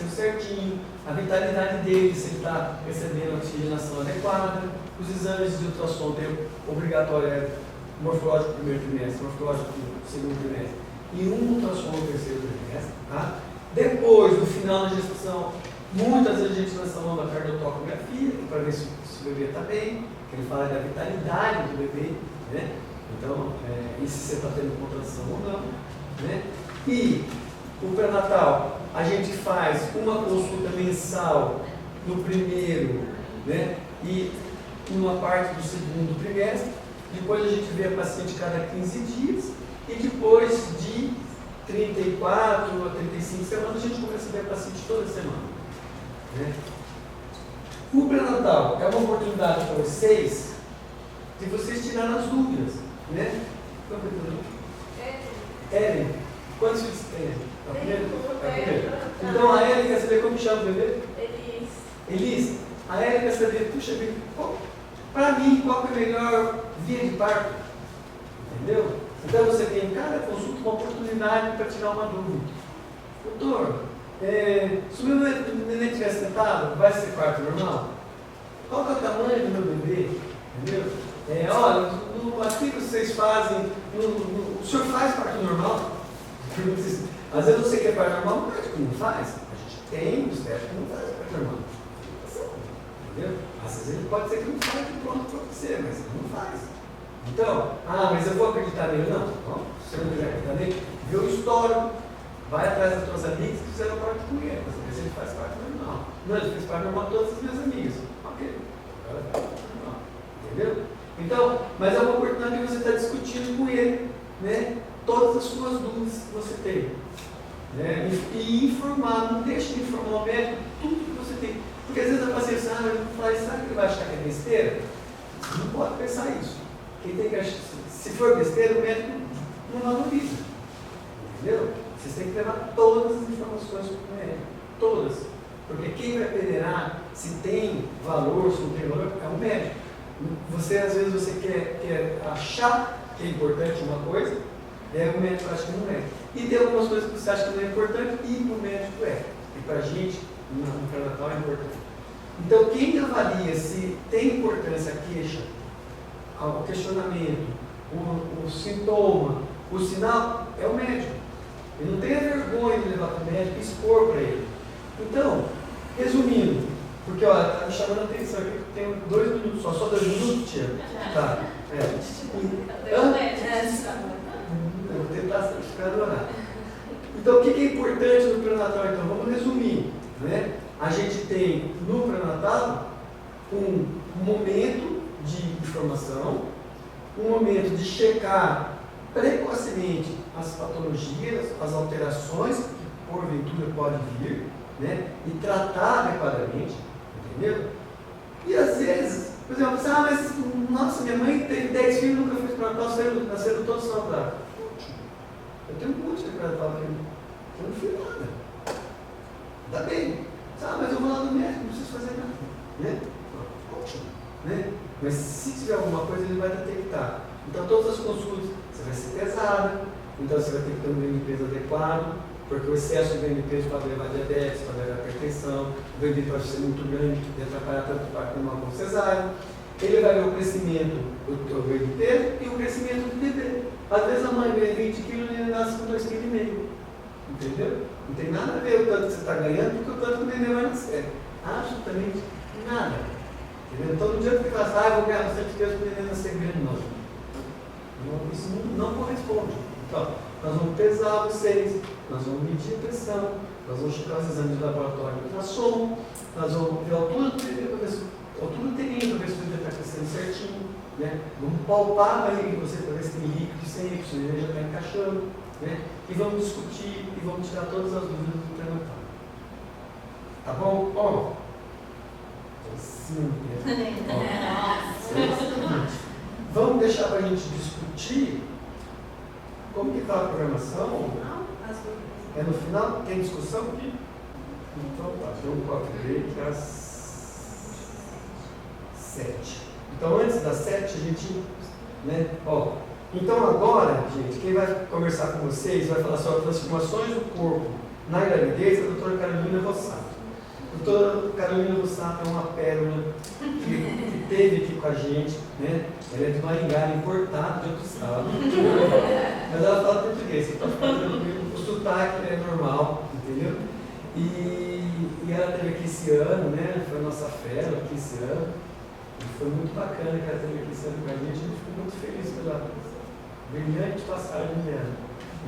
crescendo certinho, a vitalidade dele, se ele está recebendo a oxigenação adequada, os exames de ultrassom obrigatório morfológico no primeiro trimestre, morfológico no segundo trimestre, e um ultrassom no terceiro trimestre. Tá? Depois, no final da gestação, muitas vezes a gente lança a mão da cardiotocografia, para ver se o bebê está bem, que ele fala da vitalidade do bebê, né? Então, e se você está tendo contração ou não. Né? E o pré-natal, a gente faz uma consulta mensal no primeiro, né? E uma parte do segundo trimestre. Depois a gente vê a paciente cada 15 dias. E depois de 34 a 35 semanas, a gente começa a ver a paciente toda semana. Né? O pré-natal é uma oportunidade para vocês de vocês tirarem as dúvidas. Né? Ellen, quantos filhos você tem? A primeira? Então a Ellen quer saber como chama o bebê? Elis. A Ellen quer saber, puxa vida, para mim, qual que é a melhor via de parto? Entendeu? Então você tem em cada consulta uma oportunidade para tirar uma dúvida. Doutor, se o meu neném estiver sentado, vai ser parto normal? Qual que é o tamanho do meu bebê? Entendeu? Olha, aqui que vocês fazem, o senhor faz parto normal? Às vezes você quer parto normal, o médico não faz. A gente tem os médicos que não fazem parto normal. Entendeu? Às vezes ele pode ser que não faz pronto para você, mas ele não faz. Então, mas eu vou acreditar nele? Não. Se você não quiser acreditar nele, vê o histórico, vai atrás das suas amigas que fizeram parto com ele, para saber se ele faz parto normal. Não, ele fez parto normal todas as minhas amigas. Ok, agora faz parto normal. Entendeu? Então, mas é uma oportunidade de você estar discutindo com ele, né, todas as suas dúvidas que você tem. Né, e informar, não deixe de informar o médico tudo que você tem. Porque às vezes a paciente fala, sabe que ele vai achar que é besteira? Você não pode pensar isso. Quem tem que achar, se for besteira, o médico não valoriza. Entendeu? Vocês têm que levar todas as informações para o médico. Todas. Porque quem vai peneirar se tem valor, se não tem valor, é o médico. Você, às vezes, você quer achar que é importante uma coisa, o médico acha que não é. E tem algumas coisas que você acha que não é importante e para o médico é. E para a gente, no pré-natal é importante. Então, quem avalia se tem importância a queixa, o questionamento, o sintoma, o sinal, é o médico. Ele não tenha vergonha de levar para o médico e expor para ele. Então, resumindo, porque está me chamando a atenção aqui, que tem 2 minutos só 2 minutos, tia? Tá. Eu vou tentar ficar no horário. Então, o que é importante no pré-natal? Então, vamos resumir. Né? A gente tem no pré-natal um momento de informação, um momento de checar precocemente as patologias, as alterações que porventura podem vir, né? E tratar adequadamente, entendeu? E às vezes, por exemplo, você, mas nossa, minha mãe teve 10 filhos, nunca fez pré-natal, nasceram todos saudáveis. Eu tenho um monte de pré-natal aqui, eu não fiz nada. Ainda bem. Mas eu vou lá no médico, não preciso fazer nada. Né? Ótimo. Né? Mas se tiver alguma coisa, ele vai detectar. Então, todas as consultas, você vai ser pesada, então você vai ter que ter um ganho de peso adequado, porque o excesso de ganho de peso pode levar a diabetes, pode levar a hipertensão, o ganho de peso pode ser muito grande e atrapalhar tanto o parto como uma cesárea. Ele vai ver o crescimento do ganho de peso e o crescimento do bebê. Às vezes a mãe ganha 20 quilos e ele nasce com 2,5 kg. Entendeu? Não tem nada a ver o tanto que você está ganhando com o tanto que o neném vai nascer. Absolutamente nada. Entendeu? Então, no dia que você fala, eu vou ganhar bastante peso para o neném nascer grande, não. Isso não corresponde. Então, nós vamos pesar vocês, nós vamos medir a pressão, nós vamos checar os exames de laboratório de ultrassom, nós vamos ver a altura do bebê, altura uterina, para ver se o bebê está crescendo certinho. Né? Vamos palpar a barriga de você para ver se tem líquido sempre, se o neném já está encaixando. Né? E vamos discutir e vamos tirar todas as dúvidas do pré-natal. Tá bom? Sim. Vamos deixar para a gente discutir como que está a programação. É no final? Tem discussão aqui? Então tá, tem um coffee break às 7. Então antes das 7 a gente, né, Então agora, gente, quem vai conversar com vocês vai falar sobre transformações do corpo na gravidez, é a doutora Carolina Rossato. A doutora Carolina Rossato é uma pérola que teve aqui com a gente, né? Ela é de Maringá, importada de outro estado. Mas ela fala português, você pode ficar tranquilo, o sotaque é normal, entendeu? E ela esteve aqui esse ano, né? Foi a nossa fera aqui esse ano. E foi muito bacana que ela esteve aqui esse ano com a gente ficou muito feliz pela brilhante passagem dela.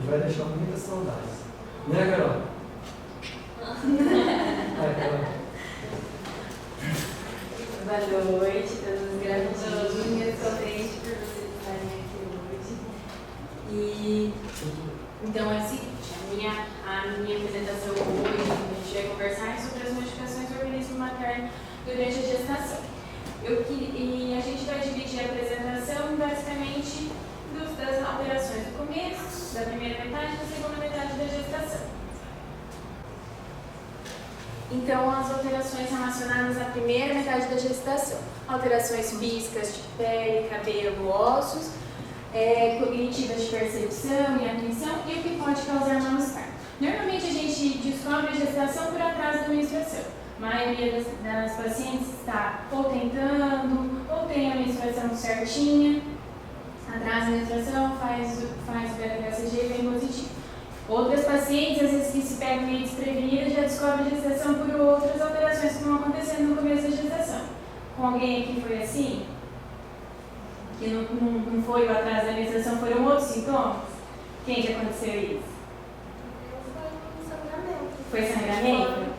E vai deixar muitas saudades. Né, Carol? Carol. Boa noite, todas as gravidinhas, contente por vocês estarem aqui hoje. E então é o seguinte, a minha apresentação hoje, a gente vai conversar sobre as modificações do organismo materno durante a gestação. E a gente vai dividir a apresentação basicamente das alterações do começo, da primeira metade e da segunda metade da gestação. Então, as alterações relacionadas à primeira metade da gestação. Alterações físicas de pele, cabelo, ossos, cognitivas de percepção e atenção e o que pode causar mal-estar. Normalmente a gente descobre a gestação por atraso da menstruação. A maioria das pacientes está ou tentando, ou tem a menstruação certinha. Atraso da menstruação faz o BHCG bem positivo. Outras pacientes, às vezes que se pegam meio desprevenidas, já descobrem a gestação por outras alterações que vão acontecendo no começo da gestação. Com alguém aqui foi assim? Que não foi o atraso da menstruação, foram outros sintomas? Quem que aconteceu isso? Foi sangramento?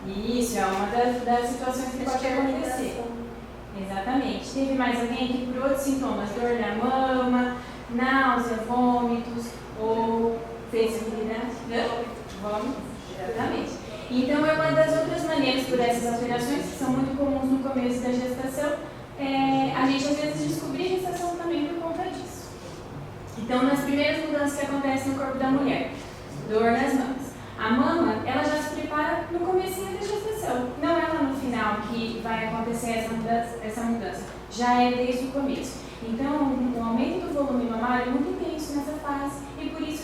Isso, é uma das situações que pode acontecer. Exatamente. Teve mais alguém aqui por outros sintomas? Dor na mama, náusea, vômitos ou sensibilidade? Vômitos, exatamente. Então, é uma das outras maneiras por essas alterações, que são muito comuns no começo da gestação, a gente às vezes descobrir a gestação também por conta disso. Então, nas primeiras mudanças que acontecem no corpo da mulher, dor nas mamas. A mama, ela já se prepara no comecinho da gestação, não é lá no final que vai acontecer essa mudança, já é desde o começo. Então, o aumento do volume mamário é muito intenso nessa fase e por isso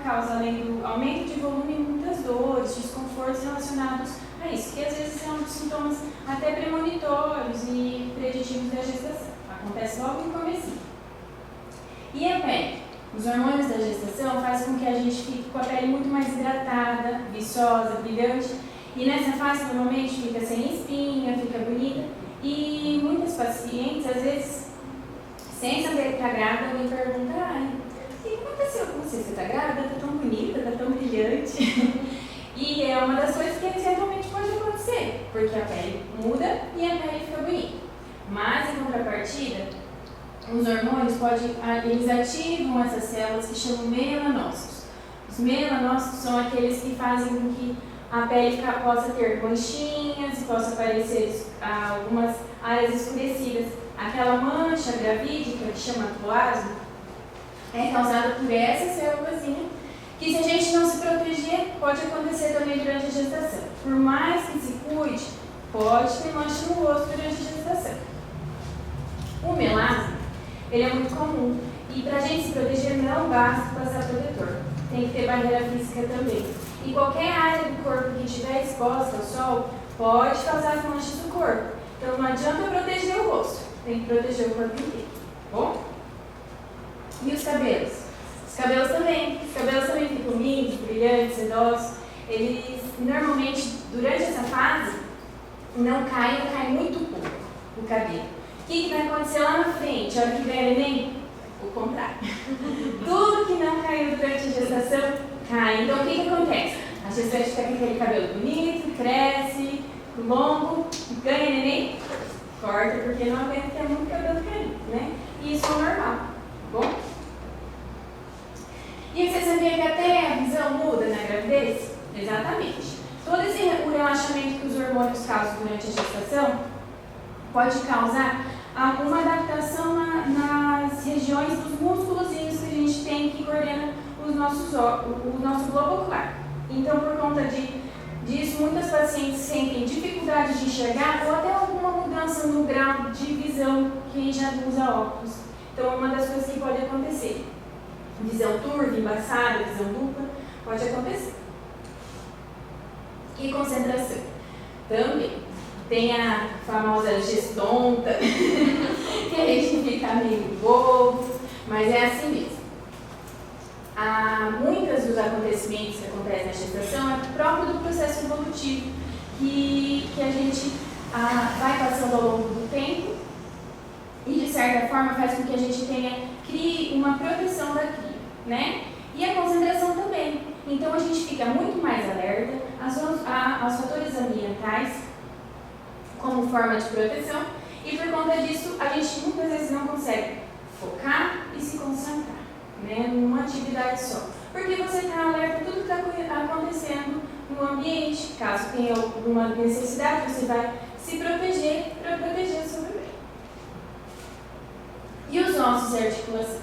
causa, além do aumento de volume, muitas dores, desconfortos relacionados a isso, que às vezes são sintomas até premonitórios e preditivos da gestação. Acontece logo no comecinho. E a pele? Os hormônios da gestação fazem com que a gente fique com a pele muito mais hidratada, viçosa, brilhante. E nessa fase, normalmente, fica sem espinha, fica bonita. E muitas pacientes, às vezes, sem saber que está grávida, me perguntam: o que aconteceu com você? Você está grávida? Está tão bonita, está tão brilhante. E é uma das coisas que eventualmente pode acontecer, porque a pele muda e a pele fica bonita. Mas, em contrapartida, os hormônios eles ativam essas células que chamam melanócitos. Os melanócitos são aqueles que fazem com que a pele possa ter manchinhas, possa aparecer algumas áreas escurecidas. Aquela mancha gravídica, que chama toasma, é causada por essa célulazinha, que se a gente não se proteger, pode acontecer também durante a gestação. Por mais que se cuide, pode ter mancha no rosto durante a gestação. O melasma, ele é muito comum. E para a gente se proteger, não basta passar protetor. Tem que ter barreira física também. E qualquer área do corpo que estiver exposta ao sol pode causar as manchas do corpo. Então não adianta proteger o rosto, tem que proteger o corpo inteiro. Bom? E os cabelos? Os cabelos também ficam lindos, brilhantes, sedosos. Eles normalmente, durante essa fase, não caem ou cai muito pouco o cabelo. O que vai acontecer lá na frente, a hora que vier neném? O contrário. Tudo que não caiu durante a gestação, cai. Então, o que acontece? A gestante fica com aquele cabelo bonito, cresce, longo, ganha neném, corta, porque não aguenta ter muito cabelo caindo, né? E isso é normal, tá bom? E você sabia que até a visão muda na gravidez? Exatamente. Todo o relaxamento que os hormônios causam durante a gestação pode causar alguma adaptação nas regiões dos músculozinhos que a gente tem que coordena o nosso globo ocular. Então, por conta disso, muitas pacientes sentem dificuldade de enxergar ou até alguma mudança no grau de visão, quem já usa óculos. Então, uma das coisas que pode acontecer. Visão turva, embaçada, visão dupla, pode acontecer. E concentração. Também. Tem a famosa gestonta, que a gente fica meio bobo, mas é assim mesmo. Muitos dos acontecimentos que acontecem na gestação é próprio do processo evolutivo que a gente vai passando ao longo do tempo e, de certa forma, faz com que a gente crie uma proteção da cria, né? E a concentração também. Então, a gente fica muito mais alerta aos fatores ambientais como forma de proteção e, por conta disso, a gente muitas vezes não consegue focar e se concentrar, né, numa atividade só. Porque você está alerta a tudo que está acontecendo no ambiente. Caso tenha alguma necessidade, você vai se proteger para proteger o seu bebê. E os ossos e articulação?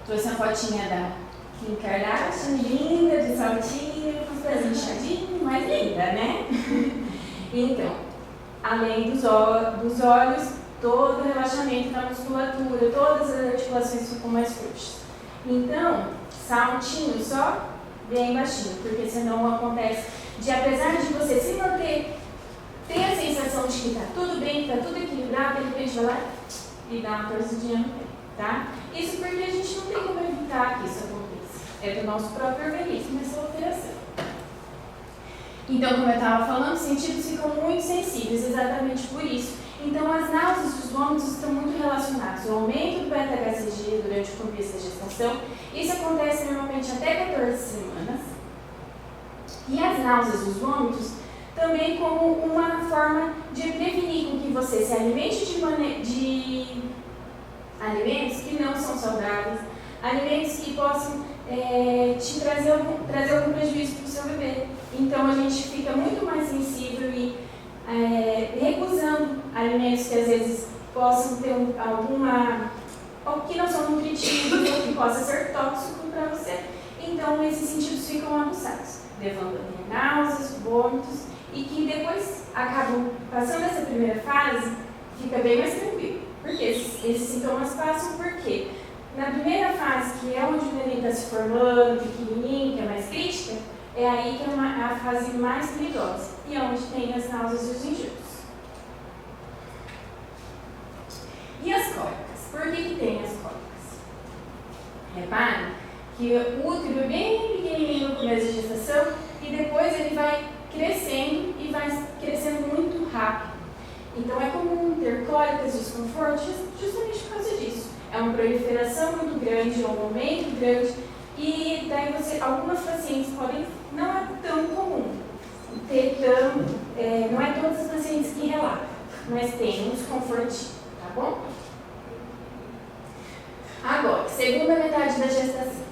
Trouxe a fotinha da Kim Kardashian, linda, de saltinho, com os pés inchadinhos, mais linda, né? Então, além dos olhos, todo o relaxamento da musculatura, todas as articulações ficam mais frouxas. Então, saltinho só bem baixinho, porque senão acontece de, apesar de você se manter, ter a sensação de que está tudo bem, que está tudo equilibrado, de repente vai lá e dá uma torcidinha no pé, tá? Isso porque a gente não tem como evitar que isso aconteça. É do nosso próprio organismo essa alteração. Então, como eu estava falando, os sentidos ficam muito sensíveis, exatamente por isso. Então, as náuseas e os vômitos estão muito relacionados ao aumento do beta-HCG durante o começo da gestação. Isso acontece normalmente até 14 semanas. E as náuseas e os vômitos também como uma forma de prevenir com que você se alimente de alimentos que não são saudáveis, alimentos que possam te trazer algum prejuízo para o seu bebê. Então, a gente fica muito mais sensível e recusando alimentos que às vezes possam ter ou que não são nutritivos ou que possa ser tóxico para você. Então, esses sentidos ficam aguçados, levando a ter náuseas, vômitos, e que depois acabam passando essa primeira fase, fica bem mais tranquilo. Porque esses sintomas passam porque na primeira fase, que é onde o neném está se formando, pequenininho, que é mais crítica, é aí que é a fase mais perigosa e onde tem as náuseas e os enjoos. E as cólicas? Por que tem as cólicas? Repare que o útero é bem pequenininho no começo da gestação e depois ele vai crescendo e vai crescendo muito rápido. Então é comum ter cólicas, desconforto, justamente por causa disso. É uma proliferação muito grande, é um aumento grande e daí algumas pacientes podem, não é tão comum não é todas as pacientes que relatam, mas tem um desconfortinho, tá bom? Agora, segunda metade da gestação,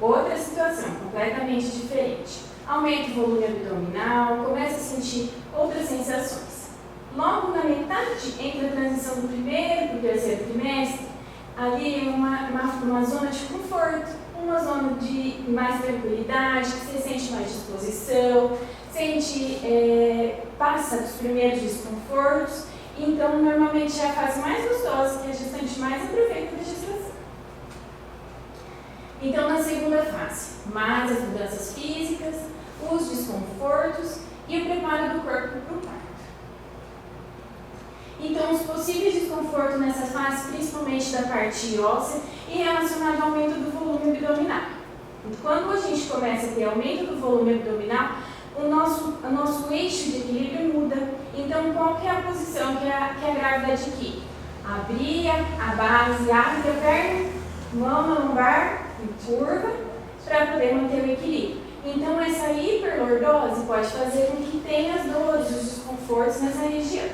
outra situação completamente diferente. Aumenta o volume abdominal, começa a sentir outras sensações. Logo na metade, entre a transição do primeiro para o terceiro trimestre, ali é uma zona de conforto, uma zona de mais tranquilidade, que você sente mais disposição, passa dos primeiros desconfortos, então normalmente é a fase mais gostosa que a gestante mais aproveita da gestação. Então, na segunda fase, mais as mudanças físicas, os desconfortos e o preparo do corpo para o parto. Então, os possíveis desconfortos nessa fase, principalmente da parte óssea e relacionado ao aumento do volume abdominal. Quando a gente começa a ter aumento do volume abdominal, o nosso eixo de equilíbrio muda. Então, qual que é a posição que a grávida adquire? Abrir a base, abre a perna, mão na lombar e curva para poder manter o equilíbrio. Então, essa hiperlordose pode fazer com que tenha as dores, os desconfortos nessa região.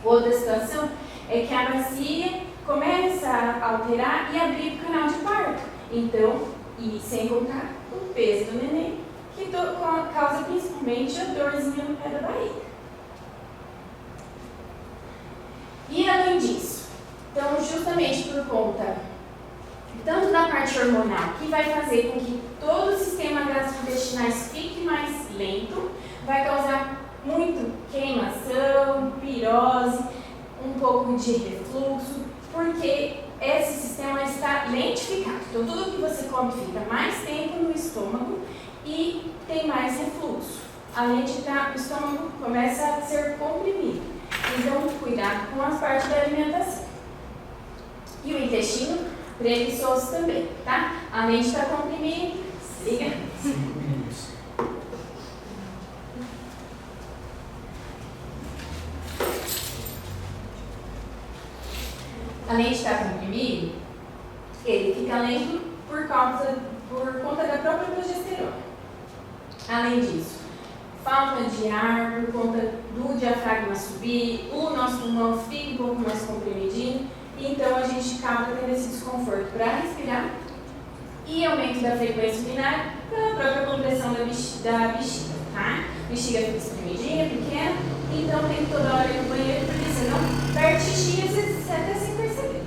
Outra situação é que a bacia começa a alterar e abrir o canal de parto. Então, e sem contar o peso do neném, que causa principalmente a dorzinha no pé da barriga. E além disso, então justamente por conta tanto da parte hormonal, que vai fazer com que todo o sistema gastrointestinal fique mais lento, vai causar muito queimação, pirose, um pouco de refluxo, porque esse sistema está lentificado. Então, tudo que você come fica mais tempo no estômago e tem mais refluxo. Além de que o estômago começa a ser comprimido. Então, cuidado com as partes da alimentação. E o intestino preguiçoso também, tá? Além de estar comprimido, siga. 5 minutos. Além de estar comprimido, ele fica lento por conta da própria progesterona. Além disso, falta de ar por conta do diafragma subir, o nosso pulmão fica um pouco mais comprimidinho, e então a gente acaba tendo esse desconforto para respirar e aumento da frequência urinária pela própria compressão da bexiga, tá? A bexiga fica espremidinha, pequena, então tem que toda hora ir no banheiro, porque senão perde xixi, às vezes até sem perceber.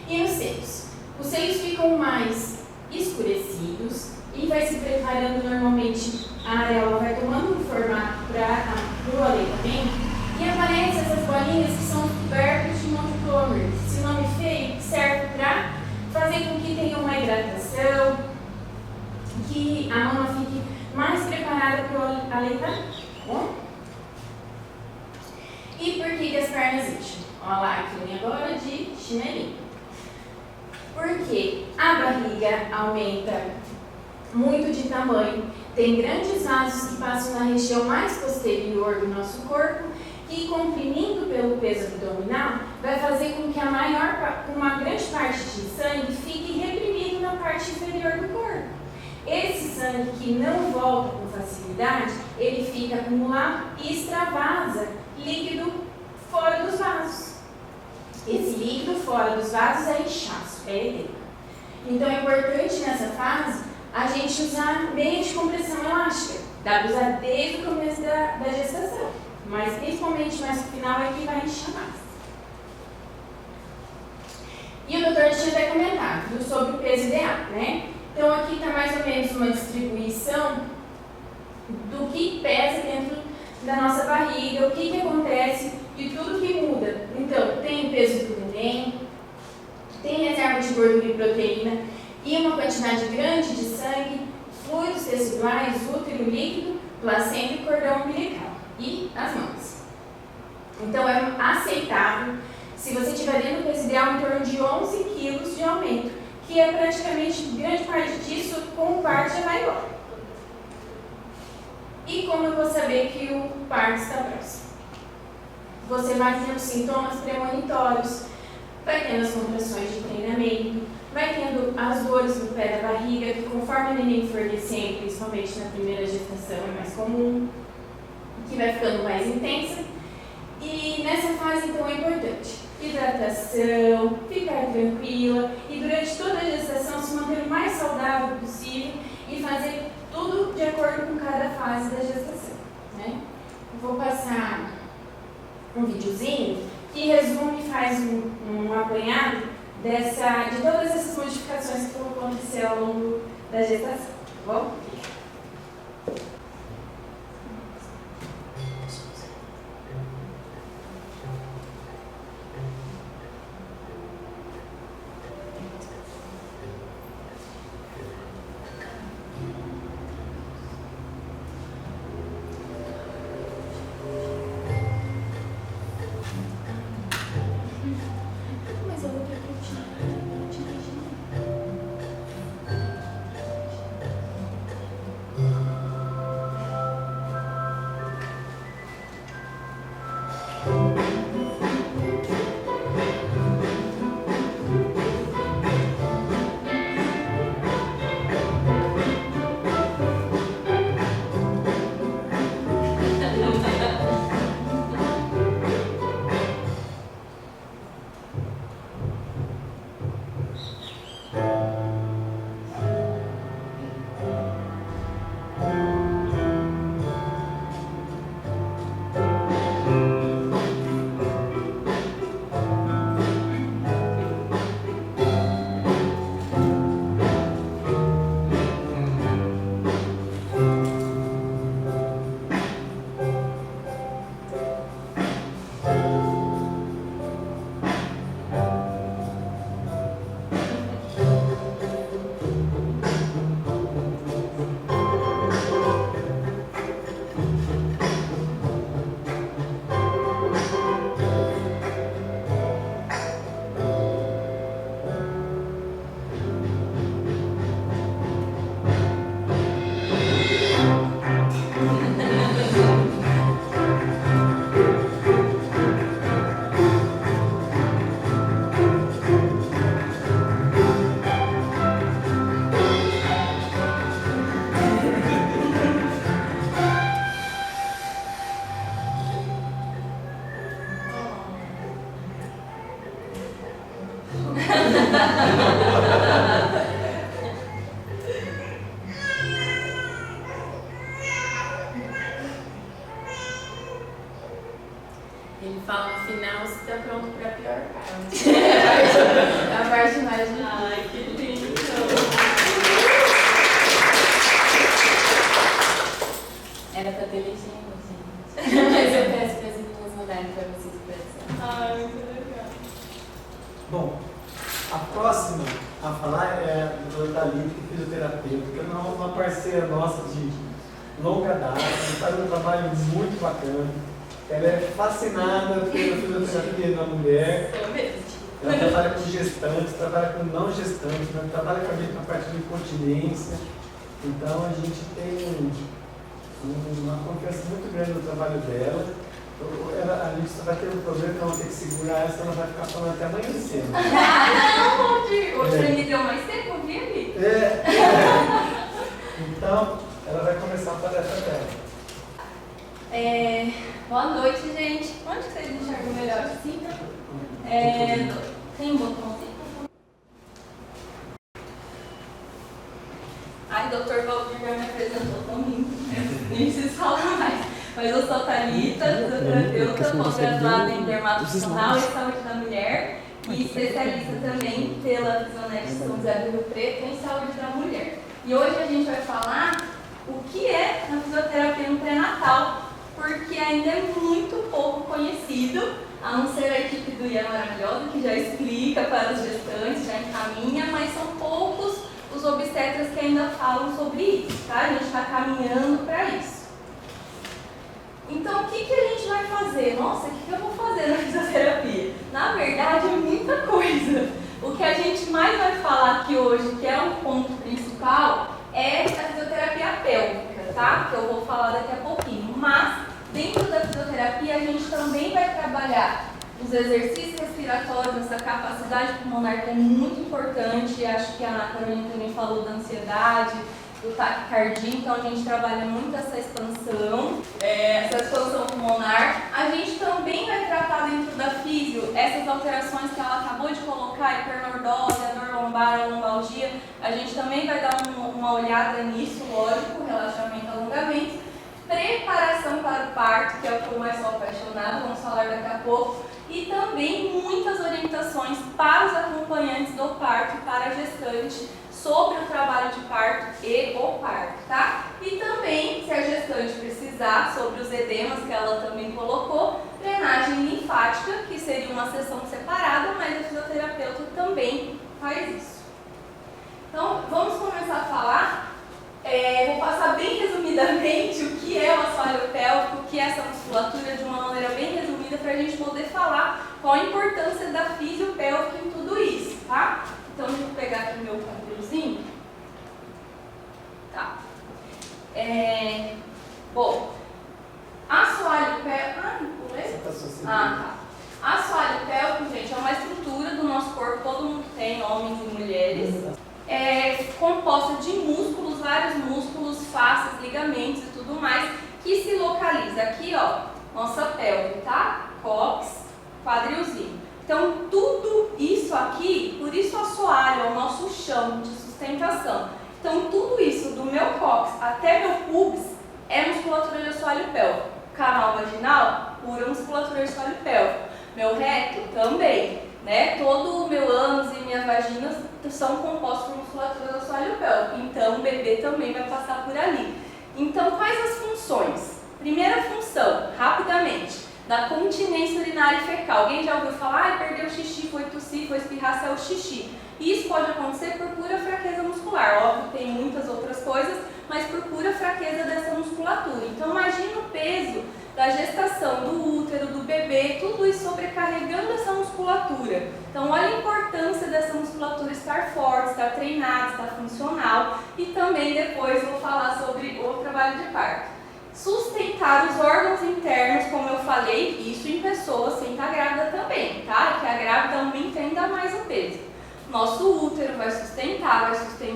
E os seios? Os seios ficam mais escurecidos e vai se preparando normalmente, a areola vai tomando um formato para o aleitamento e aparecem essas bolinhas que são tubérculos de Montgomery. Esse nome feio serve para fazer com que tenha uma hidratação, que a mama fique mais preparada para o aleitamento. Bom? E por que as pernas incham? Olha lá, aqui agora de chinelinho. Porque a barriga aumenta muito de tamanho, tem grandes vasos que passam na região mais posterior do nosso corpo e, comprimindo pelo peso abdominal, vai fazer com que uma grande parte de sangue fique reprimido na parte inferior do corpo. Esse sangue que não volta com facilidade, ele fica acumulado e extravasa líquido fora dos vasos. Esse líquido fora dos vasos é inchaço, é edema. Então é importante nessa fase a gente usar meio de compressão elástica. Dá para usar desde o começo da gestação, mas principalmente mais no final é que vai inchar mais. E o doutor tinha até comentado sobre o peso ideal, né? Então aqui está mais ou menos uma distribuição do que pesa dentro da nossa barriga, o que acontece e tudo que muda. Então, tem o peso do neném, tem reserva de gordura e proteína e uma quantidade grande de sangue, fluidos teciduais, útero líquido, placenta e cordão umbilical e as mãos. Então, é aceitável se você tiver dentro do peso ideal em torno de 11 quilos de aumento, que é praticamente grande parte disso com o parto já vai embora. E como eu vou saber que o parto está próximo? Você vai tendo sintomas premonitórios, vai tendo as contrações de treinamento, vai tendo as dores no pé da barriga, que conforme o neném for descendo, principalmente na primeira gestação é mais comum, que vai ficando mais intensa. E nessa fase, então, é importante hidratação, ficar tranquila e durante toda a gestação se manter o mais saudável possível e fazer tudo de acordo com cada fase da gestação, né? Vou passar um videozinho que resume e faz um apanhado de todas essas modificações que vão acontecer ao longo da gestação, tá bom? Ele fala no final se tá pronto pra pior parte. É a parte mais difícil. Ai, que lindo! Era pra ter legenda, gente. Mas eu peço para as meninas mandarem pra vocês prestar. Ai, muito legal. Bom, a próxima a falar é a doutora Thalita, que é fisioterapeuta, que é uma parceira nossa de longa data, que faz um trabalho muito bacana. Ela é fascinada pela fisioterapia da mulher. Sou mesmo. Ela trabalha com gestantes, trabalha com não gestantes, trabalha com a parte de incontinência. Então a gente tem uma confiança muito grande no trabalho dela. A gente só vai ter um problema que ela vai ter que segurar essa, ela vai ficar falando até amanhã cedo. Não, hoje você me deu mais tempo, viu, amigo? Então, ela vai começar a palestra dela. Boa noite, gente. Onde que vocês enxergam melhor assim? Tem um botãozinho? Ai, doutor Valdir já me apresentou tão lindo. Nem preciso falar mais. Mas eu sou Thalita, fisioterapeuta, pós-graduada em dermatofuncional e saúde da mulher e especialista também pela Fisionet São José do Rio Preto em saúde da mulher. E hoje a gente vai falar o que é a fisioterapia no pré-natal, porque ainda é muito pouco conhecido, a não ser a equipe do Ia Maravilhosa, que já explica para os gestantes, já encaminha, mas são poucos os obstetras que ainda falam sobre isso, tá? A gente está caminhando para isso. Então, o que a gente vai fazer? Nossa, o que eu vou fazer na fisioterapia? Na verdade, é muita coisa. O que a gente mais vai falar aqui hoje, que é um ponto principal, é a fisioterapia pélvica, tá? Que eu vou falar daqui a pouquinho. Mas, dentro da fisioterapia, a gente também vai trabalhar os exercícios respiratórios, essa capacidade pulmonar que é muito importante. Acho que a Carolina também falou da ansiedade, do taquicardia, então a gente trabalha muito essa expansão pulmonar. A gente também vai tratar dentro da físio essas alterações que ela acabou de colocar, hipernordose, a dor lombar, a lombalgia. A gente também vai dar uma olhada nisso, lógico, relaxamento, alongamento. Preparação para o parto, que é o que eu mais sou apaixonada, vamos falar daqui a pouco. E também muitas orientações para os acompanhantes do parto e para a gestante, sobre o trabalho de parto e o parto, tá? E também, se a gestante precisar, sobre os edemas que ela também colocou, drenagem linfática, que seria uma sessão separada, mas a fisioterapeuta também faz isso. Então, vamos começar a falar. Vou passar bem resumidamente o que é o assoalho pélvico, o que é essa musculatura, de uma maneira bem resumida, para a gente poder falar qual a importância da fisiopélvica em tudo isso, tá? Então, deixa eu pegar aqui meu papelzinho. Tá. Bom, assoalho pélvico... pulei? Tá. Assoalho pélvico, gente, é uma estrutura do nosso corpo, todo mundo tem, homens e mulheres. É composta de músculos, vários músculos, fáscias, ligamentos e tudo mais, que se localiza aqui, ó, nossa pelve, tá? Cóccix, quadrilzinho. Então, tudo isso aqui, por isso o assoalho é o nosso chão de sustentação. Então, tudo isso do meu cóccix até meu pubis é musculatura de assoalho pélvico. Canal vaginal, pura musculatura de assoalho pélvico. Meu reto, também, né? Todo o meu ânus e minha vagina são compostos por musculatura do assoalho pélvico. Então, o bebê também vai passar por ali. Então, quais as funções? Primeira função, rapidamente, da continência urinária e fecal. Alguém já ouviu falar? Perdeu xixi, foi tossir, foi espirrar, saiu xixi. Isso pode acontecer por pura fraqueza muscular. Óbvio, tem muitas outras coisas, mas por pura fraqueza dessa musculatura. Então, imagina o peso da gestação, do útero, do bebê, tudo isso sobrecarregando essa musculatura. Então, olha a importância dessa musculatura estar forte, estar treinada, estar funcional. E também depois vou falar sobre o trabalho de parto. Sustentar os órgãos internos, como eu falei, isso em pessoas sem estar grávida também, tá? Que a grávida aumenta ainda mais o peso. Nosso útero vai sustentar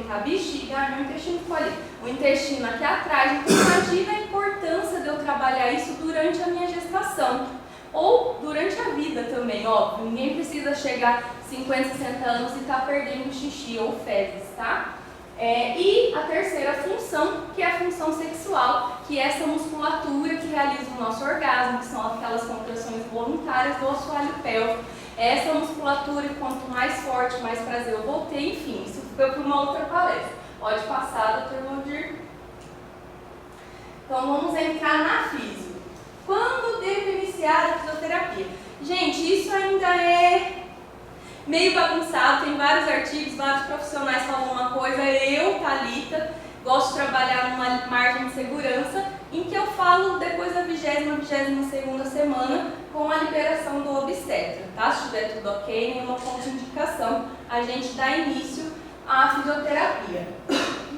a bexiga, meu intestino ficou ali. O intestino aqui atrás, então imagina a importância de eu trabalhar isso durante a minha gestação. Ou durante a vida também, óbvio. Ninguém precisa chegar 50, 60 anos e estar perdendo xixi ou fezes, tá? E a terceira função, que é a função sexual, que é essa musculatura que realiza o nosso orgasmo, que são aquelas contrações voluntárias do assoalho pélvico. Essa musculatura, quanto mais forte, mais prazer eu vou ter, enfim, isso foi para uma outra palestra. Pode passar, Dr. Valdir. Então vamos entrar na físio. Quando devo iniciar a fisioterapia? Gente, isso ainda é meio bagunçado, tem vários artigos, vários profissionais falam uma coisa. Eu, Thalita, gosto de trabalhar numa margem de segurança, em que eu falo depois da 22ª semana, com a liberação do obstetra, tá? Se tiver tudo ok, nenhuma contraindicação, a gente dá início à fisioterapia.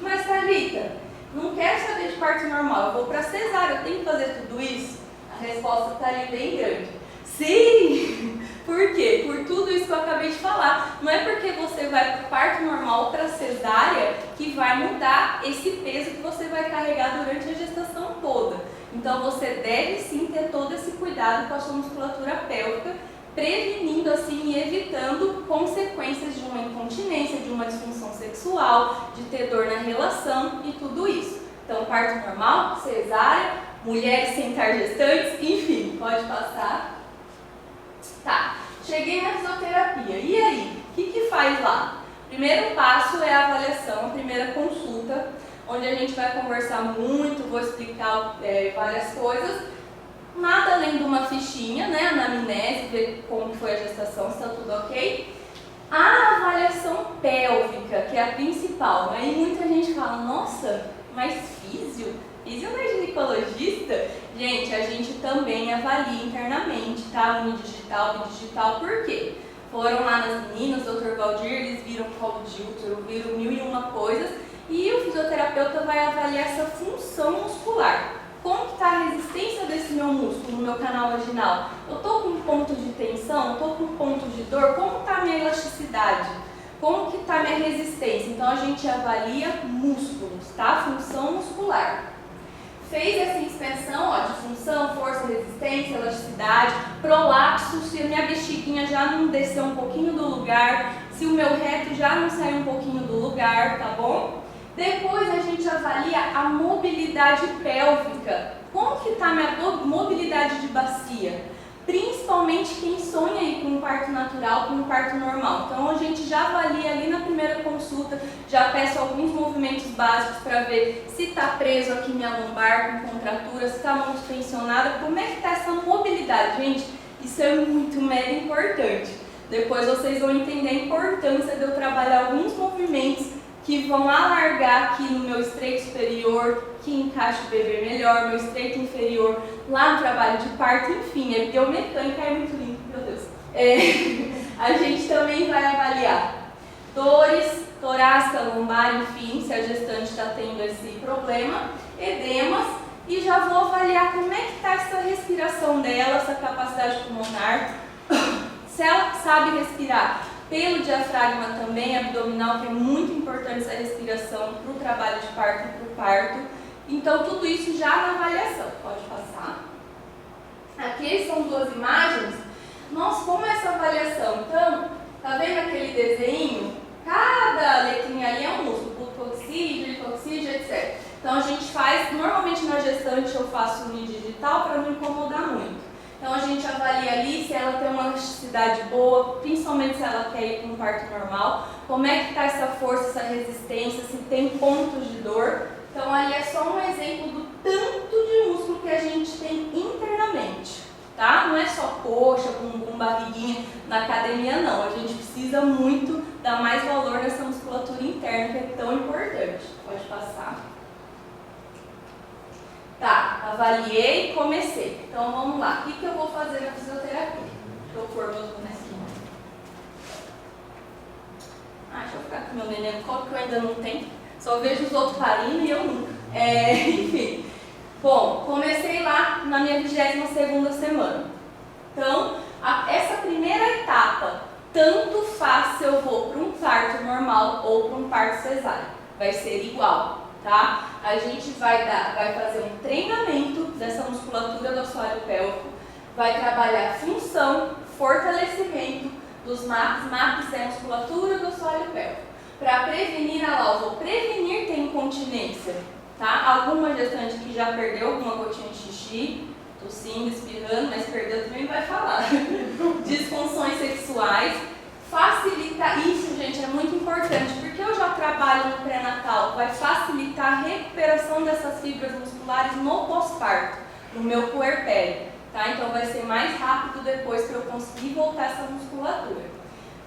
Mas, Thalita, não quero saber de parto normal, eu vou para cesárea, eu tenho que fazer tudo isso? A resposta está ali bem grande. Sim! Por quê? Por tudo isso que eu acabei de falar. Não é porque você vai para o parto normal para cesárea que vai mudar esse peso que você vai carregar durante a gestação toda. Então você deve sim ter todo esse cuidado com a sua musculatura pélvica, prevenindo assim e evitando consequências de uma incontinência, de uma disfunção sexual, de ter dor na relação e tudo isso. Então parto normal, cesárea, mulheres sem estar gestantes, enfim, pode passar. Tá, cheguei na fisioterapia. E aí, o que faz lá? Primeiro passo é a avaliação, a primeira consulta, onde a gente vai conversar muito, vou explicar várias coisas. Nada além de uma fichinha, né, anamnese, ver como foi a gestação, se está tudo ok. A avaliação pélvica, que é a principal. Aí muita gente fala, nossa, mas físio não é ginecologista? Gente, a gente também avalia internamente, tá? Unidigital, bidigital, por quê? Foram lá nas meninas, Dr. Valdir, eles viram colo de útero, viram 1001 coisas, e o fisioterapeuta vai avaliar essa função muscular. Como que está a resistência desse meu músculo, no meu canal vaginal? Eu estou com ponto de tensão? Estou com ponto de dor? Como está a minha elasticidade? Como que está a minha resistência? Então a gente avalia músculos, tá? Função muscular. Fez essa inspeção, ó, de função, força, resistência, elasticidade, prolapso, se a minha bexiguinha já não desceu um pouquinho do lugar, se o meu reto já não saiu um pouquinho do lugar, tá bom? Depois a gente avalia a mobilidade pélvica. Como que está a minha mobilidade de bacia? Principalmente quem sonha aí com um parto natural, com um parto normal. Então a gente já avalia ali na primeira consulta, já peço alguns movimentos básicos para ver se está preso aqui minha lombar com contratura, se está muito tensionada, como é que está essa mobilidade. Gente, isso é muito mega importante. Depois vocês vão entender a importância de eu trabalhar alguns movimentos que vão alargar aqui no meu estreito superior, que encaixa o bebê melhor, meu estreito inferior, lá no trabalho de parto, enfim, é biomecânica, é muito lindo, meu Deus. A gente também vai avaliar dores, torácica, lombar, enfim, se a gestante está tendo esse problema, edemas, e já vou avaliar como é que está essa respiração dela, essa capacidade pulmonar, se ela sabe respirar pelo diafragma também, abdominal, que é muito importante essa respiração para o trabalho de parto e para o parto. Então, tudo isso já na avaliação. Pode passar. Aqui são duas imagens. Nossa, como é essa avaliação? Então, tá vendo aquele desenho? Cada letrinha ali é um músculo, coxígeo, lipoxígeo, etc. Então, a gente faz, normalmente na gestante eu faço unidigital para não incomodar muito. Então a gente avalia ali se ela tem uma elasticidade boa, principalmente se ela quer ir para um parto normal, como é que está essa força, essa resistência, se tem pontos de dor. Então ali é só um exemplo do tanto de músculo que a gente tem internamente, tá? Não é só coxa, bumbum, barriguinha na academia não, a gente precisa muito dar mais valor nessa musculatura interna que é tão importante. Pode passar. Tá, avaliei e comecei. Então vamos lá. O que eu vou fazer na fisioterapia? Deixa eu pôr meus bonequinhos. Deixa eu ficar com meu neném no colo, que eu ainda não tenho. Só vejo os outros parindo e eu nunca. Enfim. Bom, comecei lá na minha 22ª semana. Então, essa primeira etapa, tanto faz se eu vou para um parto normal ou para um parto cesárea. Vai ser igual. Tá? A gente vai fazer um treinamento dessa musculatura do assoalho pélvico, vai trabalhar função, fortalecimento dos MAPs. MAPs é a musculatura do assoalho pélvico. para prevenir a lausa, ou prevenir ter incontinência, tá? Alguma gestante que já perdeu alguma gotinha de xixi, tossindo, espirrando, mas perdeu também vai falar. Disfunções sexuais. Facilitar, isso, gente, é muito importante, porque eu já trabalho no pré-natal, vai facilitar a recuperação dessas fibras musculares no pós-parto, no meu puerpério, tá? Então vai ser mais rápido depois para eu conseguir voltar essa musculatura.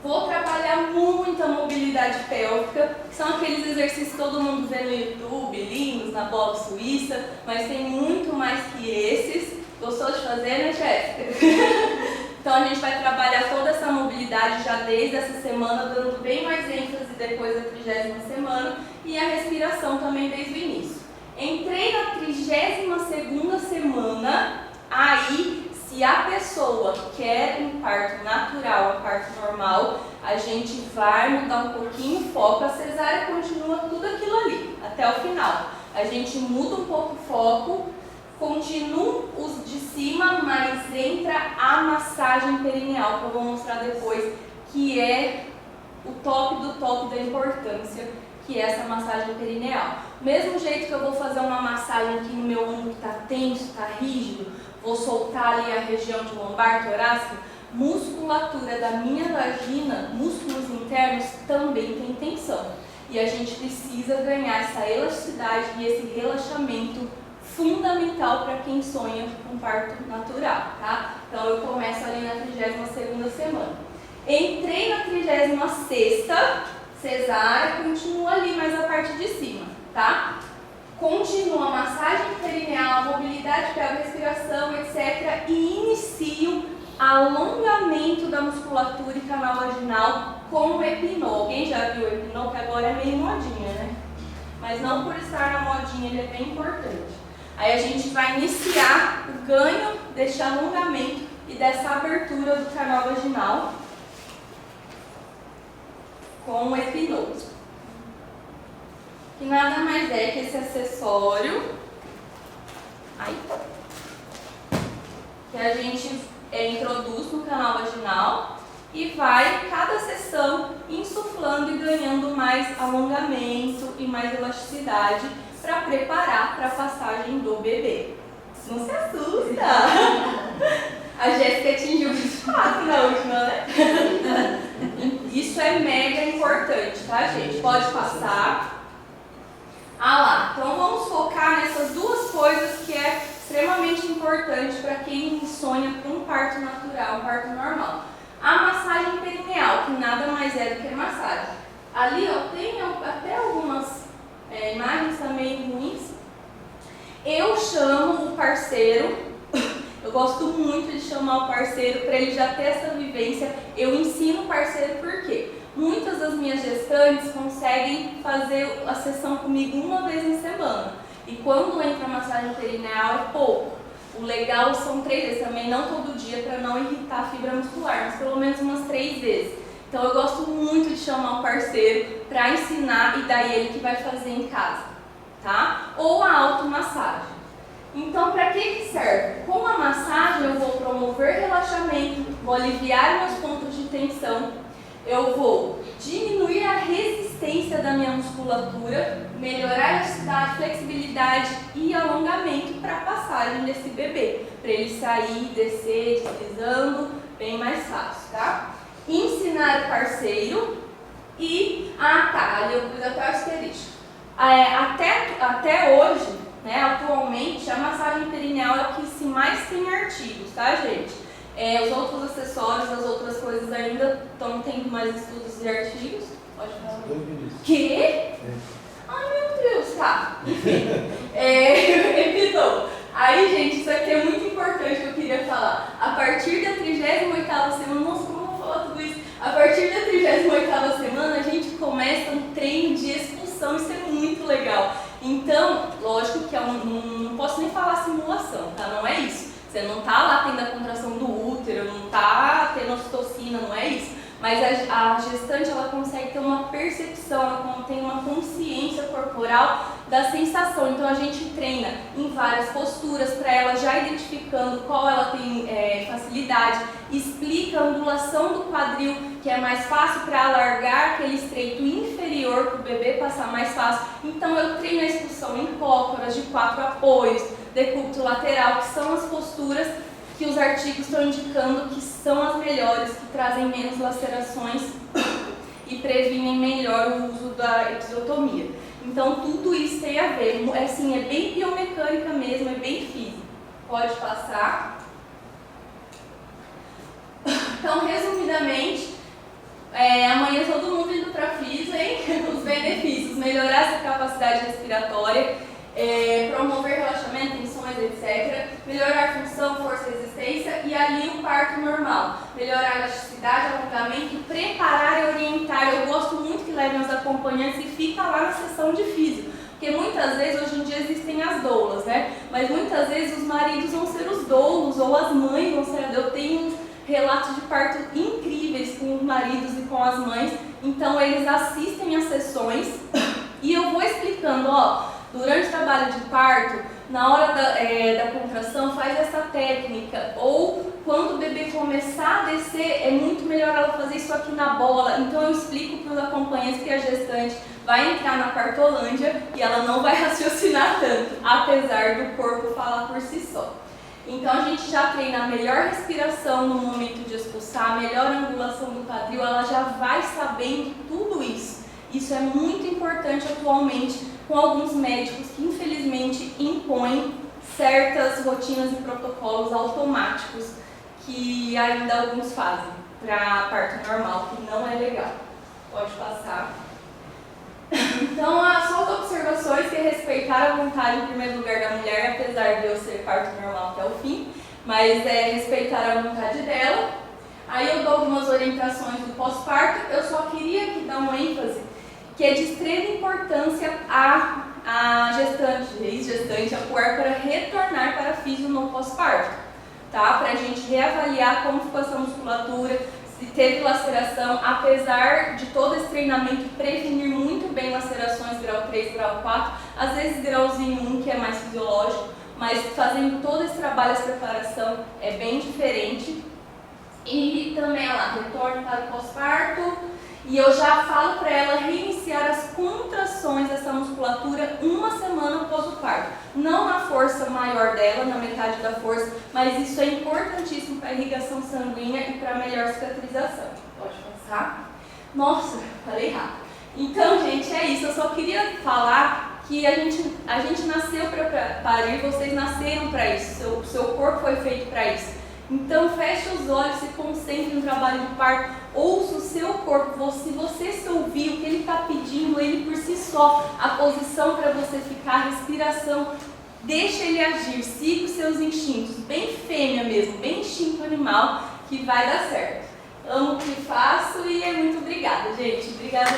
Vou trabalhar muito a mobilidade pélvica, que são aqueles exercícios que todo mundo vê no YouTube, lindos, na bola suíça, mas tem muito mais que esses. Gostou de fazer, né, Jéssica? Então a gente vai trabalhar toda essa mobilidade já desde essa semana, dando bem mais ênfase depois da 30ª semana, e a respiração também desde o início. Entrei na 32ª semana, aí se a pessoa quer um parto natural, um parto normal, a gente vai mudar um pouquinho o foco, a cesárea continua tudo aquilo ali, até o final. A gente muda um pouco o foco, continua os de cima, mas entra a massagem perineal, que eu vou mostrar depois, que é o top do top da importância, que é essa massagem perineal. Mesmo jeito que eu vou fazer uma massagem aqui no meu ombro que está tenso, está rígido, vou soltar ali a região de lombar, torácica, musculatura da minha vagina, músculos internos também tem tensão. E a gente precisa ganhar essa elasticidade e esse relaxamento fundamental para quem sonha com parto natural, tá? Então eu começo ali na 32ª semana. Entrei na 36ª, cesárea, continua ali mais a parte de cima, tá? Continua a massagem perineal, a mobilidade pélvica, respiração, etc. E inicio alongamento da musculatura e canal vaginal com o Epinol. Alguém já viu o Epinol? Que agora é meio modinha, né? Mas não por estar na modinha, ele é bem importante. Aí a gente vai iniciar o ganho deste alongamento e dessa abertura do canal vaginal com o Epinol. Que nada mais é que esse acessório que a gente introduz no canal vaginal e vai, cada sessão, insuflando e ganhando mais alongamento e mais elasticidade para preparar para a passagem do bebê. Não se assusta! A Jéssica atingiu o 24 na última, né? Isso é mega importante, tá, gente? Pode passar. Lá. Então vamos focar nessas duas coisas que é extremamente importante para quem sonha com um parto natural, um parto normal. A massagem perineal, que nada mais é do que massagem. Ali, ó, tem até algumas imagens também ruins. Eu chamo o parceiro, eu gosto muito de chamar o parceiro para ele já ter essa vivência. Eu ensino o parceiro por quê? Muitas das minhas gestantes conseguem fazer a sessão comigo uma vez na semana. E quando entra a massagem perineal é pouco. O legal são 3 vezes, também não todo dia para não irritar a fibra muscular, mas pelo menos umas 3 vezes. Então eu gosto muito de chamar o parceiro para ensinar e daí ele que vai fazer em casa, tá? Ou a automassagem. Então para que serve? Com a massagem eu vou promover relaxamento, vou aliviar meus pontos de tensão, eu vou diminuir a resistência da minha musculatura, melhorar a elasticidade, flexibilidade e alongamento para a passagem desse bebê, para ele sair, descer, deslizando, bem mais fácil, tá? Ensinar o parceiro e, ali eu pus até o asterisco. Até hoje, né, atualmente, a massagem perineal é o que se mais tem artigos, tá, gente? Os outros acessórios, as outras coisas ainda estão tendo mais estudos e artigos. Pode falar. Que? Ai, meu Deus, tá. Enfim. Epinol. Aí, gente, isso aqui é muito importante que eu queria falar. A partir da 38ª semana, nossa, como eu vou falar tudo isso? A partir da 38ª semana, a gente começa um treino de expulsão, isso é muito legal. Então, lógico que não posso nem falar simulação, tá? Não é isso. Você não tá lá tendo a contração do útero, não tá tendo ocitocina, não é isso. Mas a gestante, ela consegue ter uma percepção, ela tem uma consciência corporal da sensação. Então a gente treina em várias posturas para ela já identificando qual ela tem facilidade, explica explica a angulação do quadril, que é mais fácil para alargar aquele estreito inferior para o bebê passar mais fácil. Então eu treino a expulsão em cócoras, de 4 apoios, decúbito lateral, que são as posturas que os artigos estão indicando que são as melhores, que trazem menos lacerações e previnem melhor o uso da episiotomia. Então tudo isso tem a ver, assim, é bem biomecânica mesmo, é bem físico. Pode passar. Então, resumidamente, amanhã todo mundo indo para a FISO, hein? Os benefícios: melhorar essa capacidade respiratória, promover relaxamento, tensões, etc. Melhorar a função, força e resistência, e ali o parto normal. Melhorar a elasticidade, alongamento, preparar e orientar. Eu gosto muito que levem os acompanhantes e fica lá na sessão de físio. Porque muitas vezes, hoje em dia, existem as doulas, né? Mas muitas vezes os maridos vão ser os doulos ou as mães vão ser. Eu tenho relatos de parto incríveis com os maridos e com as mães. Então eles assistem às sessões e eu vou explicando, ó, durante o trabalho de parto, na hora da contração, faz essa técnica. Ou quando o bebê começar a descer, é muito melhor ela fazer isso aqui na bola. Então eu explico para os acompanhantes que a gestante vai entrar na partolândia e ela não vai raciocinar tanto, apesar do corpo falar por si só. Então a gente já treina a melhor respiração no momento de expulsar, a melhor angulação do quadril, ela já vai sabendo tudo isso. Isso é muito importante atualmente com alguns médicos que infelizmente impõem certas rotinas e protocolos automáticos que ainda alguns fazem para parto normal, que não é legal. Pode passar. Então, só as observações que é respeitar a vontade em primeiro lugar da mulher, apesar de eu ser parto normal até o fim, mas respeitar a vontade dela. Aí eu dou algumas orientações do pós-parto. Eu só queria aqui dar uma ênfase que é de extrema importância a gestante, ex-gestante, a puérpera retornar para a físio no pós-parto, tá? Para a gente reavaliar como ficou essa musculatura, se teve laceração, apesar de todo esse treinamento prevenir muito bem lacerações grau 3, grau 4, às vezes grauzinho 1, que é mais fisiológico, mas fazendo todo esse trabalho, essa preparação é bem diferente. E também ela retorna para o pós-parto. E eu já falo para ela reiniciar as contrações dessa musculatura uma semana após o parto. Não na força maior dela, na metade da força, mas isso é importantíssimo para a irrigação sanguínea e para a melhor cicatrização. Pode passar? Nossa, falei rápido. Então, gente, é isso. Eu só queria falar que a gente nasceu para parir, vocês nasceram para isso. O seu corpo foi feito para isso. Então feche os olhos, se concentre no trabalho do parto, ouça o seu corpo, se você se ouvir o que ele está pedindo, ele por si só, a posição para você ficar, a respiração, deixa ele agir, siga os seus instintos, bem fêmea mesmo, bem instinto animal, que vai dar certo. Amo o que faço e muito obrigada, gente. Obrigada.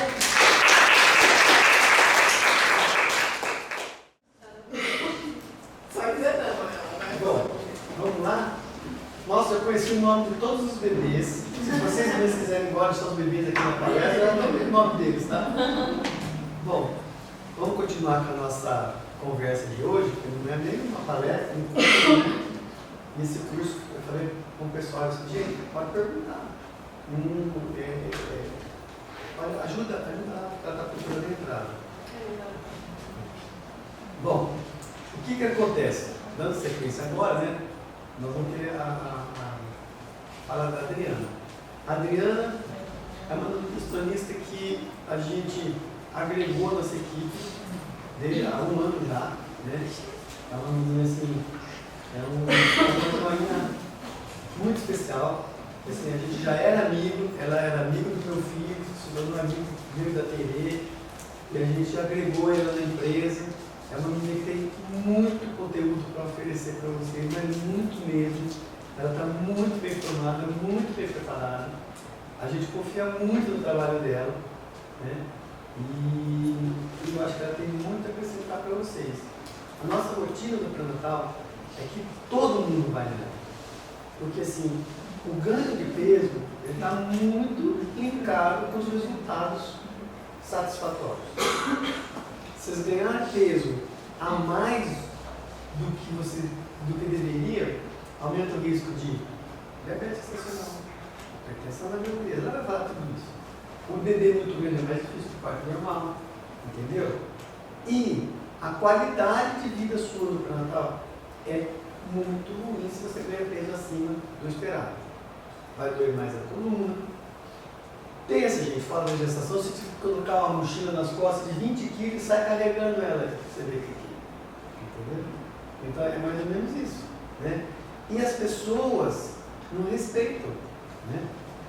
Só quiser não. Bom, vamos lá? Nossa, eu conheci o nome de todos os bebês. Se vocês mesmos quiserem ir embora, estão os bebês aqui na palestra, eu não lembro o nome deles, tá? Bom, vamos continuar com a nossa conversa de hoje, que não é nem uma palestra, um curso, né? Nesse curso, eu falei com o pessoal assim, gente, pode perguntar. Ajuda ela está procurando entrar. Bom, o que acontece? Dando sequência agora, né? Nós vamos querer falar da Adriana. A Adriana é uma nutricionista que a gente agregou a nossa equipe desde há um ano já, né? Ela, vamos dizer assim, é uma rainha muito especial. Assim, a gente já era amigo, ela era amigo do meu filho, se tornou amigo da Terê, e a gente agregou ela na empresa. É uma menina que tem muito conteúdo para oferecer para vocês, mas muito mesmo. Ela está muito bem formada, muito bem preparada. A gente confia muito no trabalho dela, né? E eu acho que ela tem muito a acrescentar para vocês. A nossa rotina do pré-natal é que todo mundo vai nela. Porque assim, o ganho de peso está muito linkado com os resultados satisfatórios. Vocês ganhar peso a mais do que deveria, aumenta o risco de diabetes gestacional, hipertensão na gravidez, ela vai falar tudo isso. O bebê muito grande é mais difícil que o parto normal, entendeu? E a qualidade de vida sua no pré-natal é muito ruim se você ganha peso acima do esperado. Vai doer mais a coluna. Pensa, gente, fora da gestação, se você colocar uma mochila nas costas de 20 quilos e sai carregando ela, você vê que entendeu? Então é mais ou menos isso, né? E as pessoas não respeitam, né?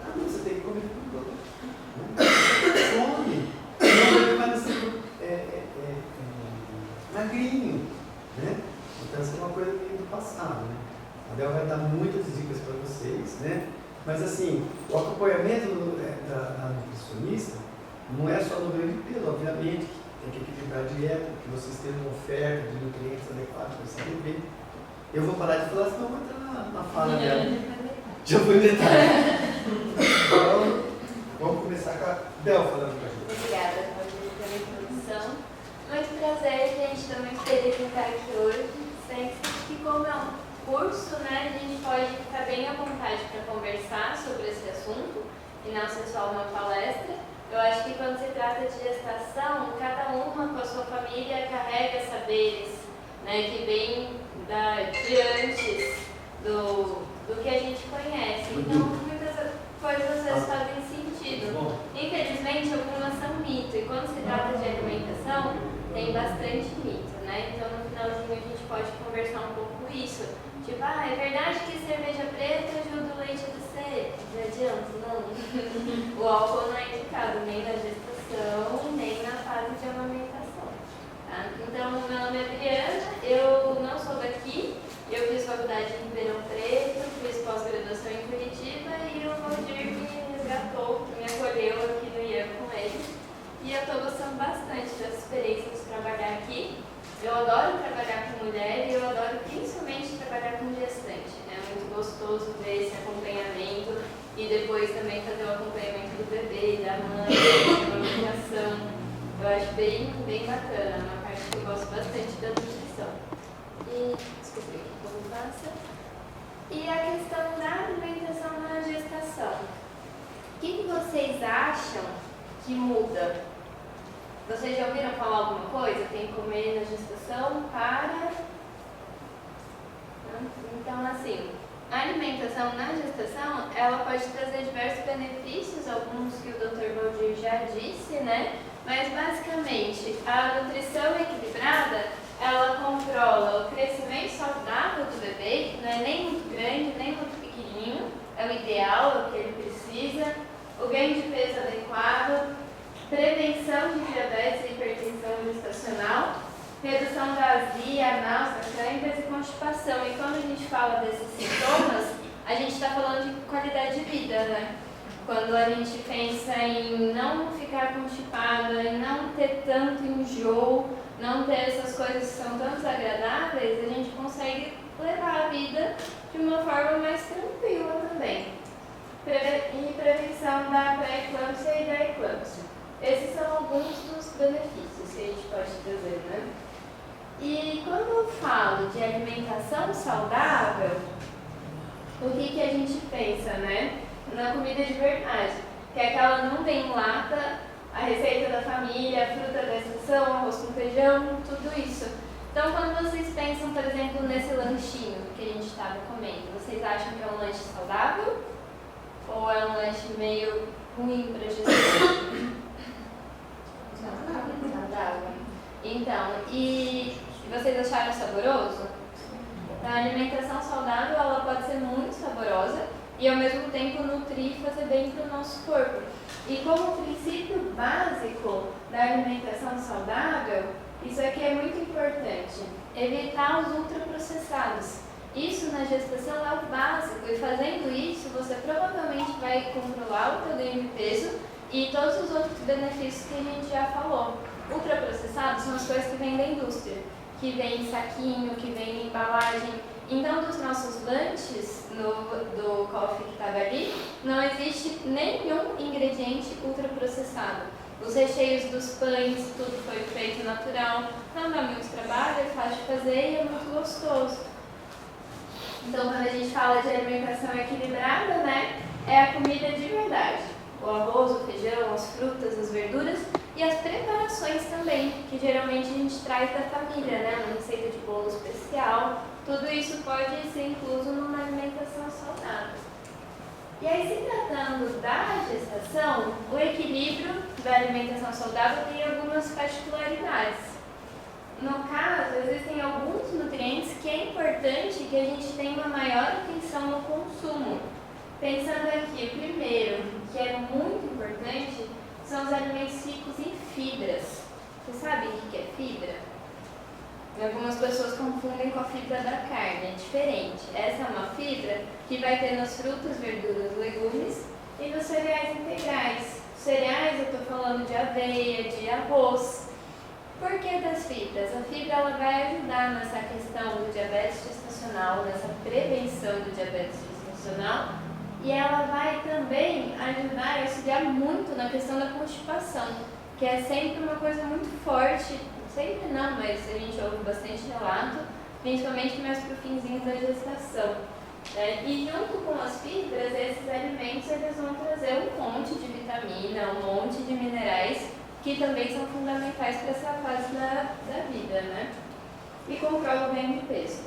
Ah, não, você tem que comer tudo, né? Come, não vai nascer magrinho, né? Então essa é uma coisa meio do passado, né? A Bel vai dar muitas dicas para vocês, né? Mas assim, o acompanhamento da nutricionista não é só no ganho de peso, obviamente, tem que equilibrar a dieta, que vocês tenham uma oferta de nutrientes adequados para esse bebê. Eu vou parar de falar, senão eu vou entrar na fala dela. Já vou inventar. Então, vamos começar com a Bel falando com a gente. Obrigada, Rogério, pela introdução. Muito prazer, gente, estou muito feliz em estar aqui hoje. Sei que como é um curso, né, a gente pode ficar bem à vontade para conversar sobre esse assunto e não ser só uma palestra. Eu acho que quando se trata de gestação, cada uma com a sua família carrega saberes, né, que vêm de antes do que a gente conhece. Então, muitas coisas às vezes fazem sentido. Infelizmente, algumas são mito, e quando se trata de alimentação, tem bastante mito, né? Então, no finalzinho, a gente pode conversar um pouco isso. Tipo, é verdade que cerveja preta ajuda o leite a descer? Não adianta, não. O álcool não é indicado nem na gestação, nem na fase de amamentação. Tá? Então, meu nome é Adriana, eu não sou daqui, eu fiz faculdade em Ribeirão Preto, fiz pós-graduação em Curitiba e o Valdir me resgatou, me acolheu aqui no IAM com ele. E eu estou gostando bastante dessa experiência de trabalhar aqui. Eu adoro trabalhar com mulher e eu adoro principalmente trabalhar com gestante. É muito gostoso ver esse acompanhamento e depois também fazer o acompanhamento do bebê, da mãe, da amamentação. Eu acho bem bacana, uma parte que eu gosto bastante da nutrição. E descobri aqui como passa. E a questão da alimentação na gestação. O que vocês acham que muda? Vocês já ouviram falar alguma coisa? Tem que comer na gestação para... Então, assim, a alimentação na gestação, ela pode trazer diversos benefícios, alguns que o Dr. Valdir já disse, né? Mas, basicamente, a nutrição equilibrada, ela controla o crescimento saudável do bebê, que não é nem muito grande, nem muito pequenininho, é o ideal, é o que ele precisa, o ganho de peso adequado, prevenção de diabetes e hipertensão gestacional, redução da azia, náusea, câimbras e constipação. E quando a gente fala desses sintomas, a gente está falando de qualidade de vida, né? Quando a gente pensa em não ficar constipada, em não ter tanto enjoo, não ter essas coisas que são tão desagradáveis, a gente consegue levar a vida de uma forma mais tranquila também. E prevenção da pré-eclâmpsia e da eclâmpsia. Esses são alguns dos benefícios que a gente pode trazer, né? E quando eu falo de alimentação saudável, o que a gente pensa, né? Na comida de verdade, que é aquela não tem lata, a receita da família, a fruta da estação, arroz com feijão, tudo isso. Então, quando vocês pensam, por exemplo, nesse lanchinho que a gente estava comendo, vocês acham que é um lanche saudável? Ou é um lanche meio ruim para gestação? Saudável. Então, e vocês acharam saboroso? A alimentação saudável, ela pode ser muito saborosa e ao mesmo tempo nutrir e fazer bem para o nosso corpo. E como princípio básico da alimentação saudável, isso aqui é muito importante, evitar os ultraprocessados. Isso na gestação é o básico e fazendo isso você provavelmente vai controlar o teu ganho de peso e todos os outros benefícios que a gente já falou. Ultraprocessados são as coisas que vêm da indústria, que vem em saquinho, que vem em embalagem. Então, dos nossos lanches, do coffee que estava ali, não existe nenhum ingrediente ultraprocessado. Os recheios dos pães, tudo foi feito natural, não dá muito trabalho, é fácil de fazer e é muito gostoso. Então, quando a gente fala de alimentação equilibrada, né, é a comida de verdade. O arroz, o feijão, as frutas, as verduras e as preparações também, que geralmente a gente traz da família, né, uma receita de bolo especial. Tudo isso pode ser incluso numa alimentação saudável. E aí, se tratando da gestação, o equilíbrio da alimentação saudável tem algumas particularidades. No caso, existem alguns nutrientes que é importante que a gente tenha uma maior atenção no consumo. Pensando aqui, o primeiro, que é muito importante, são os alimentos ricos em fibras. Vocês sabem o que é fibra? Algumas pessoas confundem com a fibra da carne, é diferente. Essa é uma fibra que vai ter nas frutas, verduras, legumes e nos cereais integrais. Cereais, eu estou falando de aveia, de arroz. Por que das fibras? A fibra ela vai ajudar nessa questão do diabetes gestacional, nessa prevenção do diabetes gestacional, e ela vai também ajudar a auxiliar muito na questão da constipação, que é sempre uma coisa muito forte, sempre não, mas a gente ouve bastante relato, principalmente mais para o finzinho da gestação. E junto com as fibras, esses alimentos eles vão trazer um monte de vitamina, um monte de minerais, que também são fundamentais para essa fase da vida, né? E controla o ganho de peso.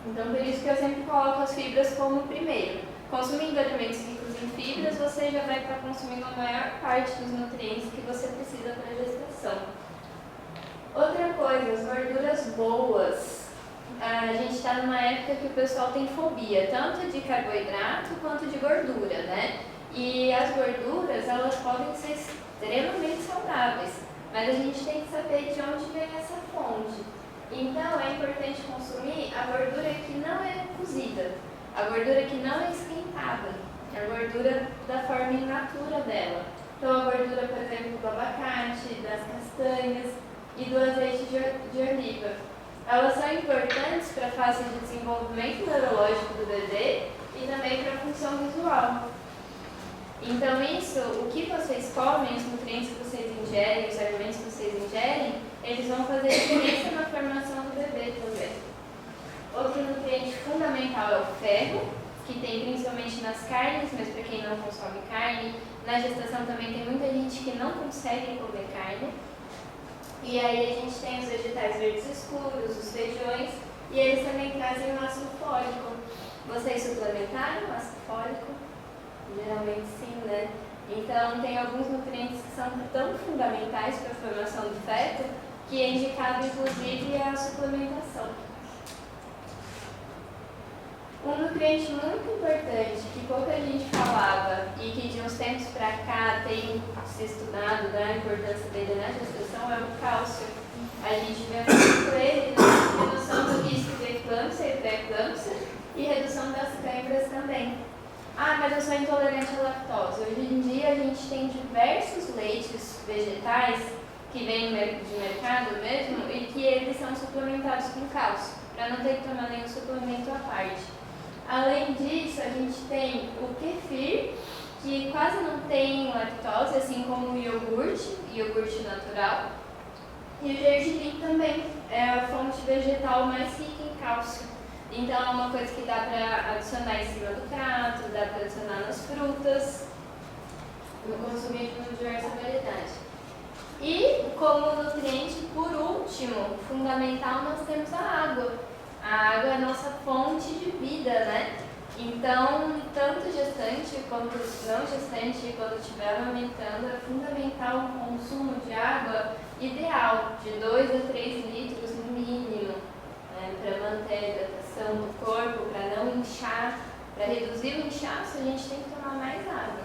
Então, por isso que eu sempre coloco as fibras como primeiro. Consumindo alimentos ricos em fibras, você já vai estar consumindo a maior parte dos nutrientes que você precisa para a gestação. Outra coisa, as gorduras boas. A gente está numa época que o pessoal tem fobia, tanto de carboidrato quanto de gordura, né? E as gorduras, elas podem ser extremamente saudáveis, mas a gente tem que saber de onde vem essa fonte. Então, é importante consumir a gordura que não é cozida, a gordura que não é esquentada, a gordura da forma in natura dela. Então, a gordura, por exemplo, do abacate, das castanhas e do azeite de oliva. Elas são importantes para a fase de desenvolvimento neurológico do bebê e também para a função visual. Então isso, o que vocês comem, os nutrientes que vocês ingerem, os alimentos que vocês ingerem, eles vão fazer diferença na formação do bebê também. Outro nutriente fundamental é o ferro, que tem principalmente nas carnes, mas para quem não consome carne, na gestação também tem muita gente que não consegue comer carne. E aí a gente tem os vegetais verdes escuros, os feijões, e eles também trazem o ácido fólico. Vocês suplementaram o ácido fólico? Geralmente sim, né? Então tem alguns nutrientes que são tão fundamentais para a formação do feto que é indicado inclusive a suplementação. Um nutriente muito importante que pouca gente falava e que de uns tempos para cá tem se estudado, né, a importância dele na gestação é o cálcio. A gente vê muito ele na redução do risco de eclâmpsia e pré-eclâmpsia e redução das câimbras também. Ah, mas eu sou intolerante à lactose. Hoje em dia a gente tem diversos leites vegetais que vêm de mercado mesmo e que eles são suplementados com cálcio, para não ter que tomar nenhum suplemento à parte. Além disso, a gente tem o kefir, que quase não tem lactose, assim como o iogurte natural. E o gergelim também é a fonte vegetal mais rica em cálcio. Então é uma coisa que dá para adicionar em cima do prato, dá para adicionar nas frutas, consumir de diversa variedade. E como nutriente, por último, fundamental, nós temos a água. A água é a nossa fonte de vida, né? Então, tanto gestante quanto não gestante, quando estiver amamentando, é fundamental um consumo de água ideal, de 2 a 3 litros no mínimo, né? Para manter a hidratação do corpo, para não inchar, para reduzir o inchaço, a gente tem que tomar mais água.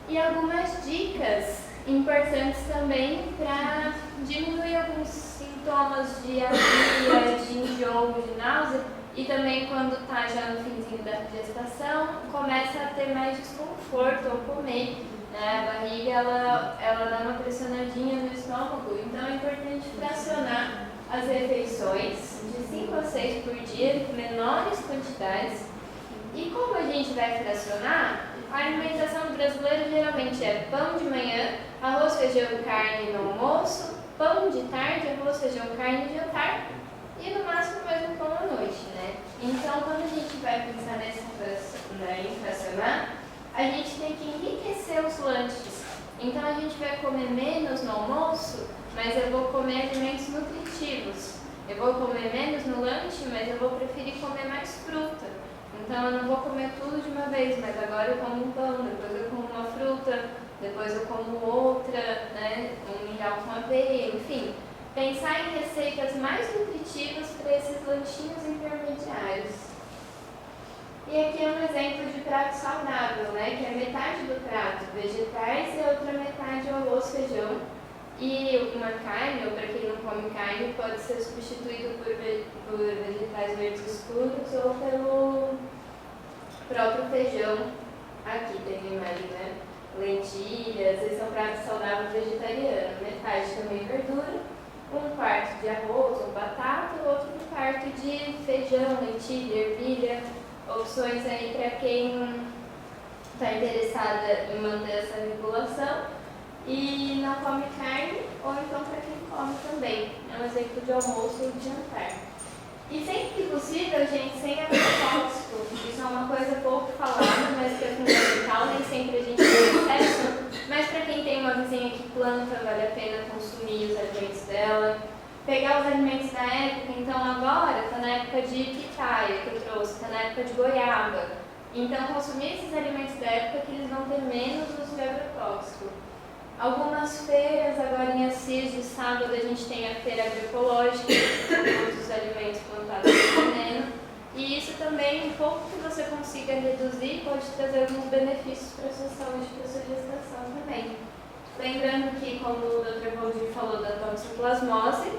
E algumas dicas importantes também para diminuir alguns sintomas de azia, de enjoo, de náusea, e também quando está já no finzinho da gestação, começa a ter mais desconforto ao comer, né? A barriga ela dá uma pressionadinha no estômago, então é importante fracionar as refeições de 5 a 6 por dia, menores quantidades. E como a gente vai fracionar, a alimentação brasileira geralmente é pão de manhã, arroz, feijão e carne no almoço, pão de tarde, arroz, feijão, carne e jantar. e no máximo mais um pão à noite, né? Então, quando a gente vai pensar em fracionar, a gente tem que enriquecer os lanches. Então, a gente vai comer menos no almoço, mas eu vou comer alimentos nutritivos. Eu vou comer menos no lanche, mas eu vou preferir comer mais fruta. Então, eu não vou comer tudo de uma vez, mas agora eu como um pão, depois eu como uma fruta, depois eu como outra, né? Um mingau com aveia, enfim. Pensar em receitas mais nutritivas para esses lanchinhos intermediários. E aqui é um exemplo de prato saudável, né? Que é metade do prato vegetais e a outra metade arroz, feijão. E uma carne, ou para quem não come carne, pode ser substituído por vegetais verdes escuros ou pelo próprio feijão. Aqui tem a imagem, né? Lentilhas, esse é um prato saudável vegetariano. Metade também verdura, um quarto de arroz ou batata, outro quarto de feijão, lentilha, ervilha. Opções aí para quem está interessada em manter essa regulação e não come carne, ou então para quem come também. É um exemplo de almoço e de jantar. E sempre que possível, gente, sem agrotóxico. Isso é uma coisa pouco falada, mas que é fundamental, nem sempre a gente tem acesso. Mas para quem tem uma vizinha que planta, vale a pena consumir os alimentos dela. Pegar os alimentos da época, então agora está na época de pitaia que eu trouxe, está na época de goiaba. Então consumir esses alimentos da época que eles vão ter menos uso de agrotóxico. Algumas feiras, agora em Assis, de sábado, a gente tem a feira agroecológica, com todos os alimentos plantados no veneno. E isso também, um pouco que você consiga reduzir, pode trazer alguns benefícios para a sua saúde e para a sua gestação também. Lembrando que, como o Dr. Valdir falou da toxoplasmose,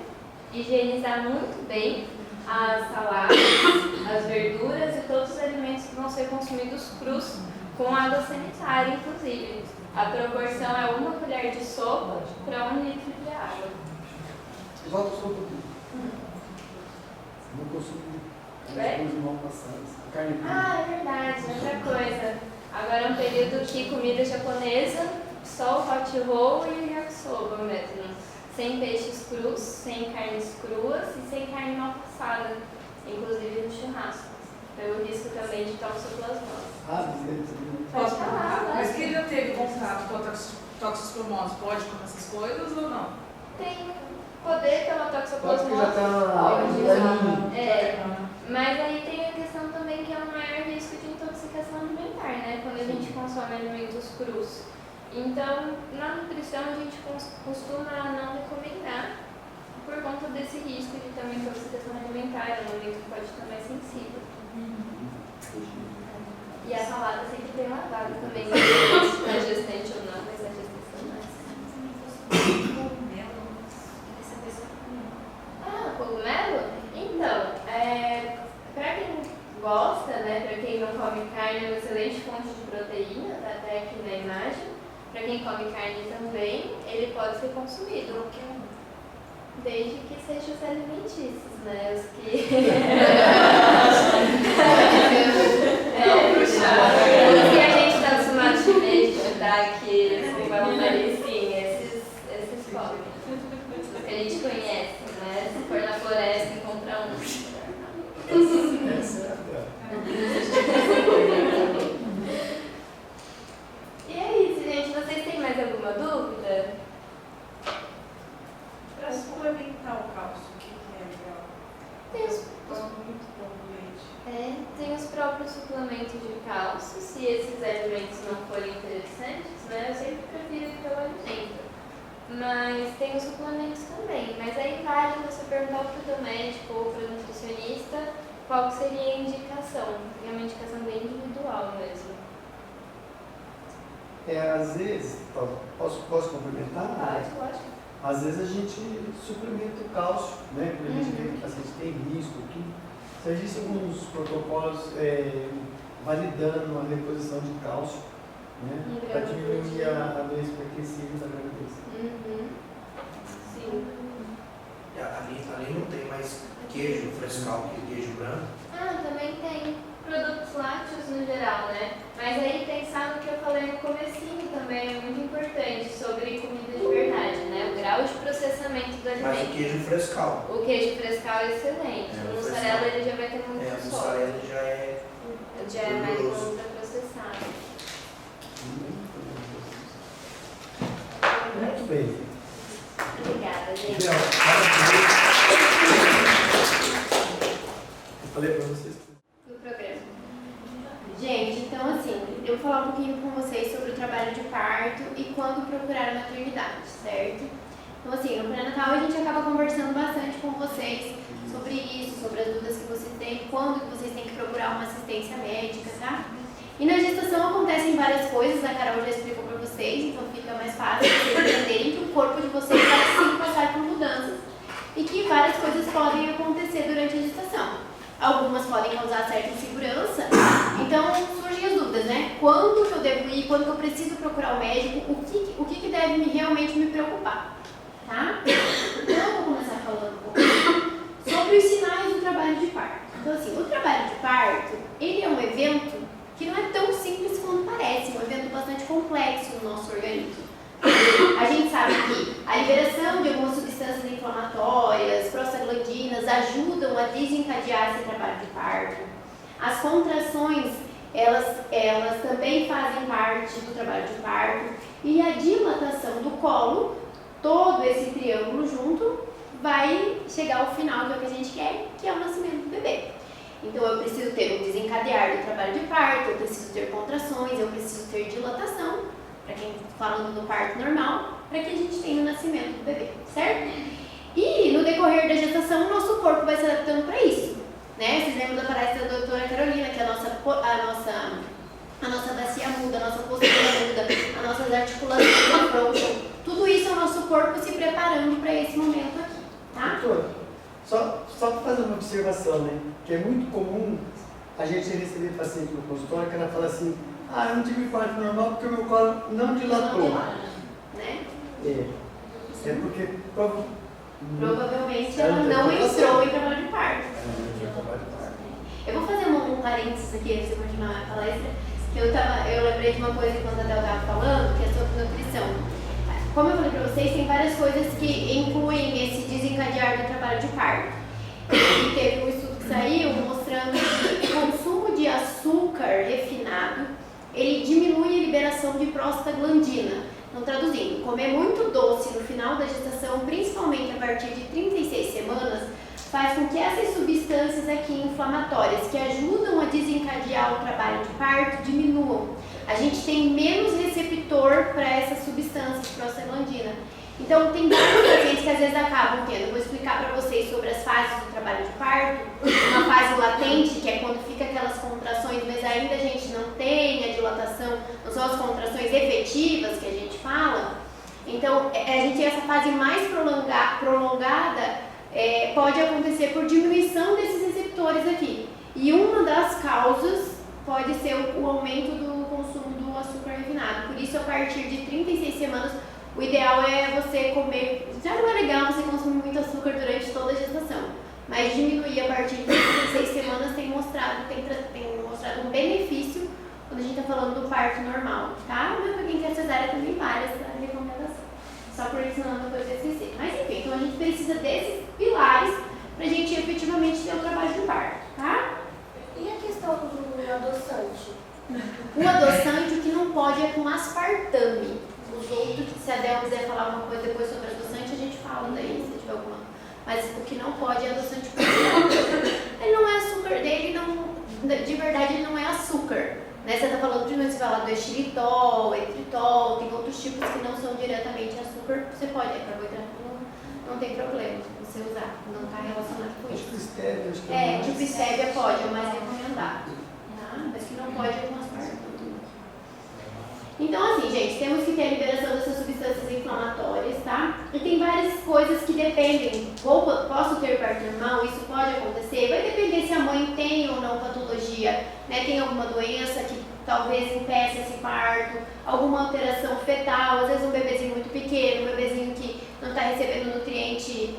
higienizar muito bem as saladas, as verduras e todos os alimentos que vão ser consumidos crus, com água sanitária, inclusive. A proporção é 1 colher de sopa para 1 litro de água. Volta só um pouquinho. Não consumo coisas mal passadas. Carne crua. Ah, é verdade, outra coisa. Agora é um período que comida japonesa, só o hot roll e o yakisoba mesmo. Sem peixes crus, sem carnes cruas e sem carne mal passada, inclusive no churrasco. Pelo risco também de toxoplasmose. Posso falar, né? Mas quem já teve contato com a toxoplasmose pode comer essas coisas ou não? Tem poder pela toxoplasmose. Já está pode. Mas aí tem a questão também que é um maior risco de intoxicação alimentar, né? Quando a gente consome alimentos crus. Então, na nutrição a gente costuma não recomendar por conta desse risco de também intoxicação alimentar, um momento que pode estar mais sensível. E a salada sempre tem lavada também, na gestante ou não, mas a gestação não. Ah, cogumelo? Então, para quem gosta, né, para quem não come carne, é uma excelente fonte de proteína, tá até aqui na imagem. Para quem come carne também, ele pode ser consumido. Desde que sejam os alimentícios, né? Os que. Os que a gente está acostumado a comer, de dar que assim, vamos ali, sim, esses comem. Os que a gente conhece, né? Se for na floresta e encontrar um. E é isso, gente. Vocês têm mais alguma dúvida? Para suplementar o cálcio, o que é legal? Tem os próprios suplementos de cálcio. Se esses alimentos não forem interessantes, né, eu sempre prefiro ir pelo alimento. Mas tem os suplementos também. Mas aí vale você perguntar para o médico ou para o nutricionista qual seria a indicação. É uma indicação bem individual mesmo. Às vezes, posso complementar? Pode, lógico. Às vezes a gente suplementa o cálcio, né? Quando a gente vê que o paciente tem risco, tudo. Então, existem alguns protocolos validando a reposição de cálcio, né? Para diminuir a doença hipertensiva da gravidez. Sim. Ali não tem mais queijo frescal, que é queijo branco. Ah, também tem. produtos lácteos no geral, né? Mas aí pensar no que eu falei no comecinho também é muito importante sobre comida de verdade, né? O grau de processamento do alimento. Mas o queijo frescal. O queijo frescal é excelente. É, o o mussarela frescal. ele já vai ter muito A sódio. mussarela já é Mais gorduroso. ultraprocessado. Muito bem. Obrigada, gente. Legal. Parabéns. Eu falei para vocês. Do programa. Gente, então assim, eu vou falar um pouquinho com vocês sobre o trabalho de parto e quando procurar a maternidade, certo? Então assim, no pré-natal a gente acaba conversando bastante com vocês sobre isso, sobre as dúvidas que vocês têm, quando que vocês têm que procurar uma assistência médica, tá? E na gestação acontecem várias coisas, a Carol já explicou para vocês, então fica mais fácil vocês entenderem que o corpo de vocês vai sim passar por mudanças e que várias coisas podem acontecer durante a gestação. Algumas podem causar certa insegurança, então surgem as dúvidas, né? Quando que eu devo ir, quando que eu preciso procurar o médico, o que deve realmente me preocupar, tá? Então eu vou começar falando um pouco sobre os sinais do trabalho de parto. Então assim, o trabalho de parto, ele é um evento que não é tão simples quanto parece, é um evento bastante complexo no nosso organismo. A gente sabe que a liberação de algumas substâncias inflamatórias, prostaglandinas, ajudam a desencadear esse trabalho de parto. As contrações, elas também fazem parte do trabalho de parto. E a dilatação do colo, todo esse triângulo junto, vai chegar ao final, que é o que a gente quer, que é o nascimento do bebê. Então eu preciso ter um desencadear do trabalho de parto, eu preciso ter contrações, eu preciso ter dilatação, para quem está falando do parto normal, para que a gente tenha o nascimento do bebê, certo? E no decorrer da gestação, o nosso corpo vai se adaptando para isso, né? Vocês lembram da palestra da doutora Carolina, que a nossa bacia muda, a nossa postura muda, as nossas articulações afrouxam. Tudo isso é o nosso corpo se preparando para esse momento aqui, tá? Doutor, só para fazer uma observação, né? Que é muito comum a gente receber paciente no consultório que ela fala assim: ah, eu não tive parto normal porque o meu colo não dilatou. Não dilata, né? É porque Provavelmente Ela ela tem não contração. entrou em trabalho de parto. trabalho de parto. Eu vou fazer um parênteses aqui antes de continuar a palestra, que eu lembrei de uma coisa enquanto a Del estava falando, que é sobre nutrição. Como eu falei para vocês, tem várias coisas que incluem esse desencadear do trabalho de parto. E teve um estudo que saiu mostrando que o consumo de açúcar refinado, ele diminui a liberação de prostaglandina. Então, traduzindo, comer muito doce no final da gestação, principalmente a partir de 36 semanas, faz com que essas substâncias aqui inflamatórias, que ajudam a desencadear o trabalho de parto, diminuam. A gente tem menos receptor para essas substâncias, prostaglandina. Então, tem vários pacientes que às vezes acabam tendo. Eu vou explicar para vocês sobre as fases do trabalho de parto. Uma fase latente, que é quando fica aquelas contrações, mas ainda a gente não tem a dilatação, não são as contrações efetivas que a gente fala. Então, a gente tem essa fase mais prolongada, pode acontecer por diminuição desses receptores aqui. E uma das causas pode ser o aumento do consumo do açúcar refinado. Por isso, a partir de 36 semanas, o ideal é você comer. Já não é legal você consumir muito açúcar durante toda a gestação, mas diminuir a partir de 36 semanas tem mostrado um benefício quando a gente está falando do parto normal, tá? Mas para quem quer cesárea também vale essa recomendação. Só por isso não depois de esquecer. Mas enfim, então a gente precisa desses pilares para a gente efetivamente ter o trabalho de parto, tá? E a questão do adoçante? O adoçante, o que não pode é com aspartame. Os outros, se a Del quiser falar alguma coisa depois sobre adoçante, a gente fala daí, se tiver alguma. Mas o que não pode é adoçante cultural. Ele não é açúcar dele, de verdade ele não é açúcar. Né? Você está falando, primeiro você fala do xilitol, eritritol, tem outros tipos que não são diretamente açúcar, você pode, carboidrato não tem problema você usar, não está relacionado com Acho isso. que o stevia, acho que é mais. Tipo stevia pode, é o mais recomendado. Tá? Mas que não pode é com aspartame. Então, assim, gente, temos que ter a liberação dessas substâncias inflamatórias, tá? E tem várias coisas que dependem. Posso ter parto normal? Isso pode acontecer? Vai depender se a mãe tem ou não patologia, né? Tem alguma doença que talvez impeça esse parto, alguma alteração fetal, às vezes um bebezinho muito pequeno, um bebezinho que não está recebendo nutriente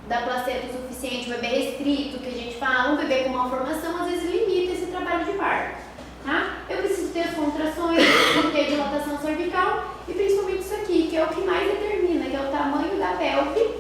da placenta o suficiente, um bebê restrito, que a gente fala, um bebê com malformação, às vezes limita esse trabalho de parto, tá? Eu preciso ter as contrações, preciso ter dilatação cervical e principalmente isso aqui, que é o que mais determina, que é o tamanho da pelve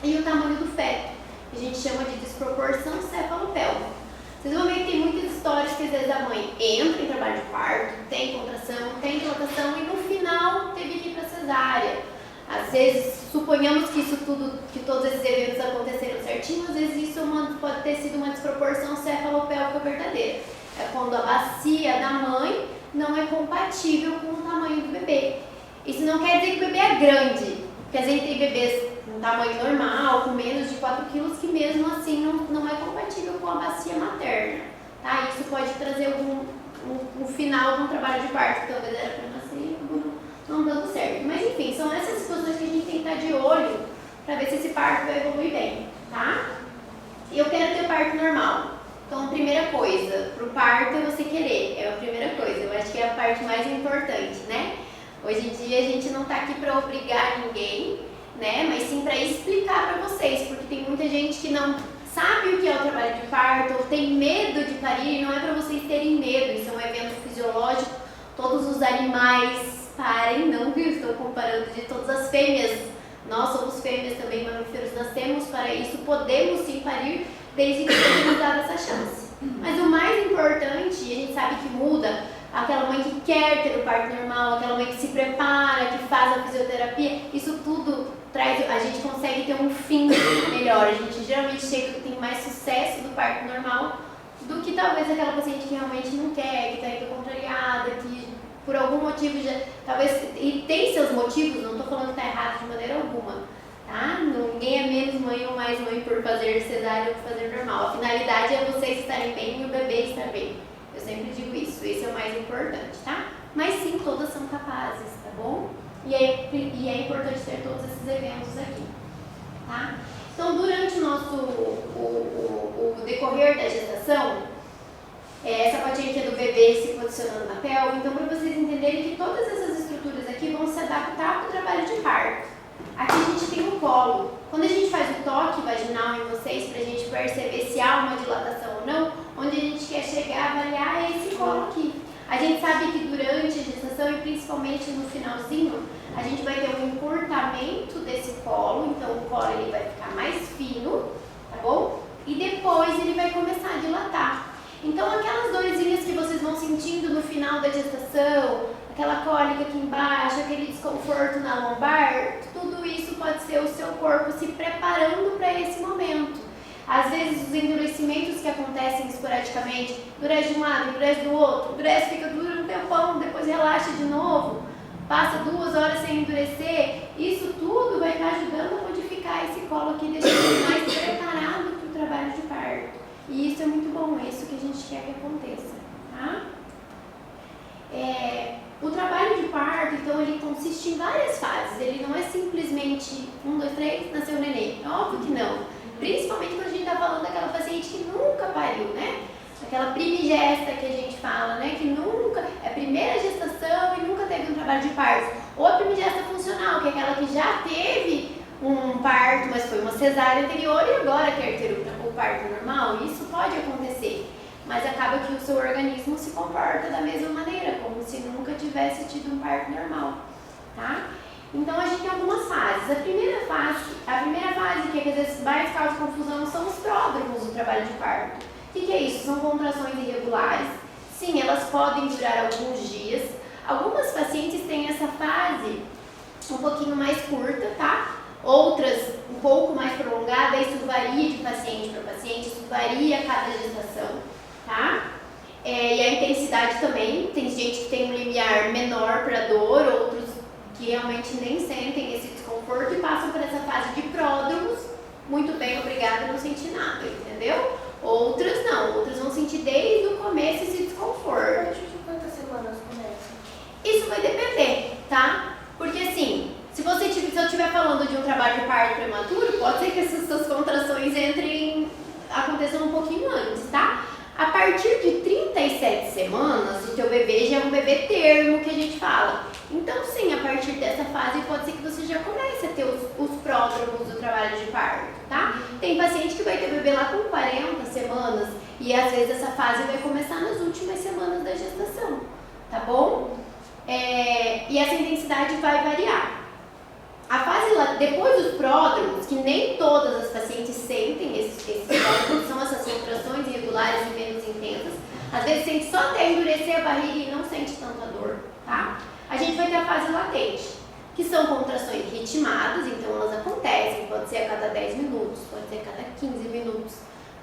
e o tamanho do feto. A gente chama de desproporção cefalopélvica. Vocês vão ver que tem muitas histórias que às vezes a mãe entra em trabalho de parto, tem contração, tem dilatação e no final teve que ir para cesárea. Às vezes, suponhamos que isso tudo, que todos esses eventos aconteceram certinho, às vezes isso pode ter sido uma desproporção cefalopélvica verdadeira. É quando a bacia da mãe não é compatível com o tamanho do bebê. Isso não quer dizer que o bebê é grande, porque às vezes tem bebês com tamanho normal, com menos de 4 quilos, que mesmo assim não é compatível com a bacia materna. Tá? Isso pode trazer um final de um trabalho de parto, que talvez era para nascer não dando certo. Mas enfim, são essas situações que a gente tem que estar de olho para ver se esse parto vai evoluir bem, tá? E eu quero ter parto normal. Então, a primeira coisa, pro parto é você querer, é a primeira coisa. Eu acho que é a parte mais importante, né? Hoje em dia a gente não tá aqui para obrigar ninguém, né? Mas sim para explicar para vocês, porque tem muita gente que não sabe o que é o trabalho de parto ou tem medo de parir, e não é para vocês terem medo, isso é um evento fisiológico, todos os animais parem, não que eu estou comparando de todas as fêmeas, nós somos fêmeas também, mamíferos, nascemos para isso, podemos sim parir, desde que tenhamos dado essa chance. Mas o mais importante, e a gente sabe que muda, aquela mãe que quer ter o parto normal, aquela mãe que se prepara, que faz a fisioterapia, isso tudo traz, a gente consegue ter um fim melhor, a gente geralmente chega, tem mais sucesso do parto normal do que talvez aquela paciente que realmente não quer, que está indo contrariada, que por algum motivo já, talvez, e tem seus motivos, não estou falando que está errado de maneira alguma, tá? Ninguém é menos mãe ou mais mãe por fazer cesárea ou por fazer normal. A finalidade é vocês estarem bem e o bebê estar bem. Eu sempre digo isso, esse é o mais importante, tá? Mas sim, todas são capazes, tá bom? E é importante ter todos esses eventos aqui, tá? Então, durante o nosso, o decorrer da gestação, essa patinha aqui é do bebê se posicionando na pelve, então para vocês entenderem que todas essas estruturas aqui vão se adaptar para o trabalho de parto. Aqui a gente tem o colo. Quando a gente faz o toque vaginal em vocês, para a gente perceber se há uma dilatação ou não, onde a gente quer chegar a avaliar é esse colo aqui. A gente sabe que durante a gestação e principalmente no finalzinho, a gente vai ter um encurtamento desse colo, então o colo ele vai ficar mais fino, tá bom? E depois ele vai começar a dilatar. Então aquelas dorzinhas que vocês vão sentindo no final da gestação, aquela cólica aqui embaixo, aquele desconforto na lombar, tudo isso pode ser o seu corpo se preparando para esse momento. Às vezes os endurecimentos que acontecem esporadicamente, endurece de um lado, endurece do outro, endurece, fica duro um tempão, depois relaxa de novo, passa 2 horas sem endurecer, isso tudo vai estar ajudando a modificar esse colo aqui, deixando mais preparado para o trabalho de parto. E isso é muito bom, é isso que a gente quer que aconteça, tá? O trabalho de parto, então, ele consiste em várias fases. Ele não é simplesmente 1, 2, 3, nasceu o neném. É óbvio que não. Principalmente quando a gente está falando daquela paciente que nunca pariu, né? Aquela primigesta que a gente fala, né? Que nunca, é a primeira gestação e nunca teve um trabalho de parto. Ou a primigesta funcional, que é aquela que já teve um parto, mas foi uma cesárea anterior e agora quer ter o parto normal. Isso pode acontecer, mas acaba que o seu organismo se comporta da mesma maneira, como se nunca tivesse tido um parto normal, tá? Então a gente tem algumas fases. A primeira fase que às vezes mais causa confusão são os pródromos do trabalho de parto. O que é isso? São contrações irregulares. Sim, elas podem durar alguns dias. Algumas pacientes têm essa fase um pouquinho mais curta, tá? Outras um pouco mais prolongada, isso varia de paciente para paciente, isso varia a cada gestação, tá? E a intensidade também, tem gente que tem um limiar menor para dor, outros que realmente nem sentem esse desconforto e passam por essa fase de pródromos, muito bem, obrigada, não senti nada, entendeu? Outras não, outras vão sentir desde o começo esse desconforto. A partir de quantas semanas começa? Isso vai depender, tá? Porque assim, se eu estiver falando de um trabalho de parto prematuro, pode ser que essas suas contrações aconteçam um pouquinho antes, tá? A partir de 37 semanas, o teu bebê já é um bebê termo que a gente fala. Então sim, a partir dessa fase pode ser que você já comece a ter os pródromos do trabalho de parto, tá? Tem paciente que vai ter bebê lá com 40 semanas e às vezes essa fase vai começar nas últimas semanas da gestação, tá bom? E essa intensidade vai variar. A fase lá, depois dos pródromos, que nem todas as pacientes sentem esses pródromos, são essas contrações irregulares e menos intensas. Às vezes sente só até endurecer a barriga e não sente tanta dor, tá? A gente vai ter a fase latente, que são contrações ritmadas, então elas acontecem, pode ser a cada 10 minutos, pode ser a cada 15 minutos,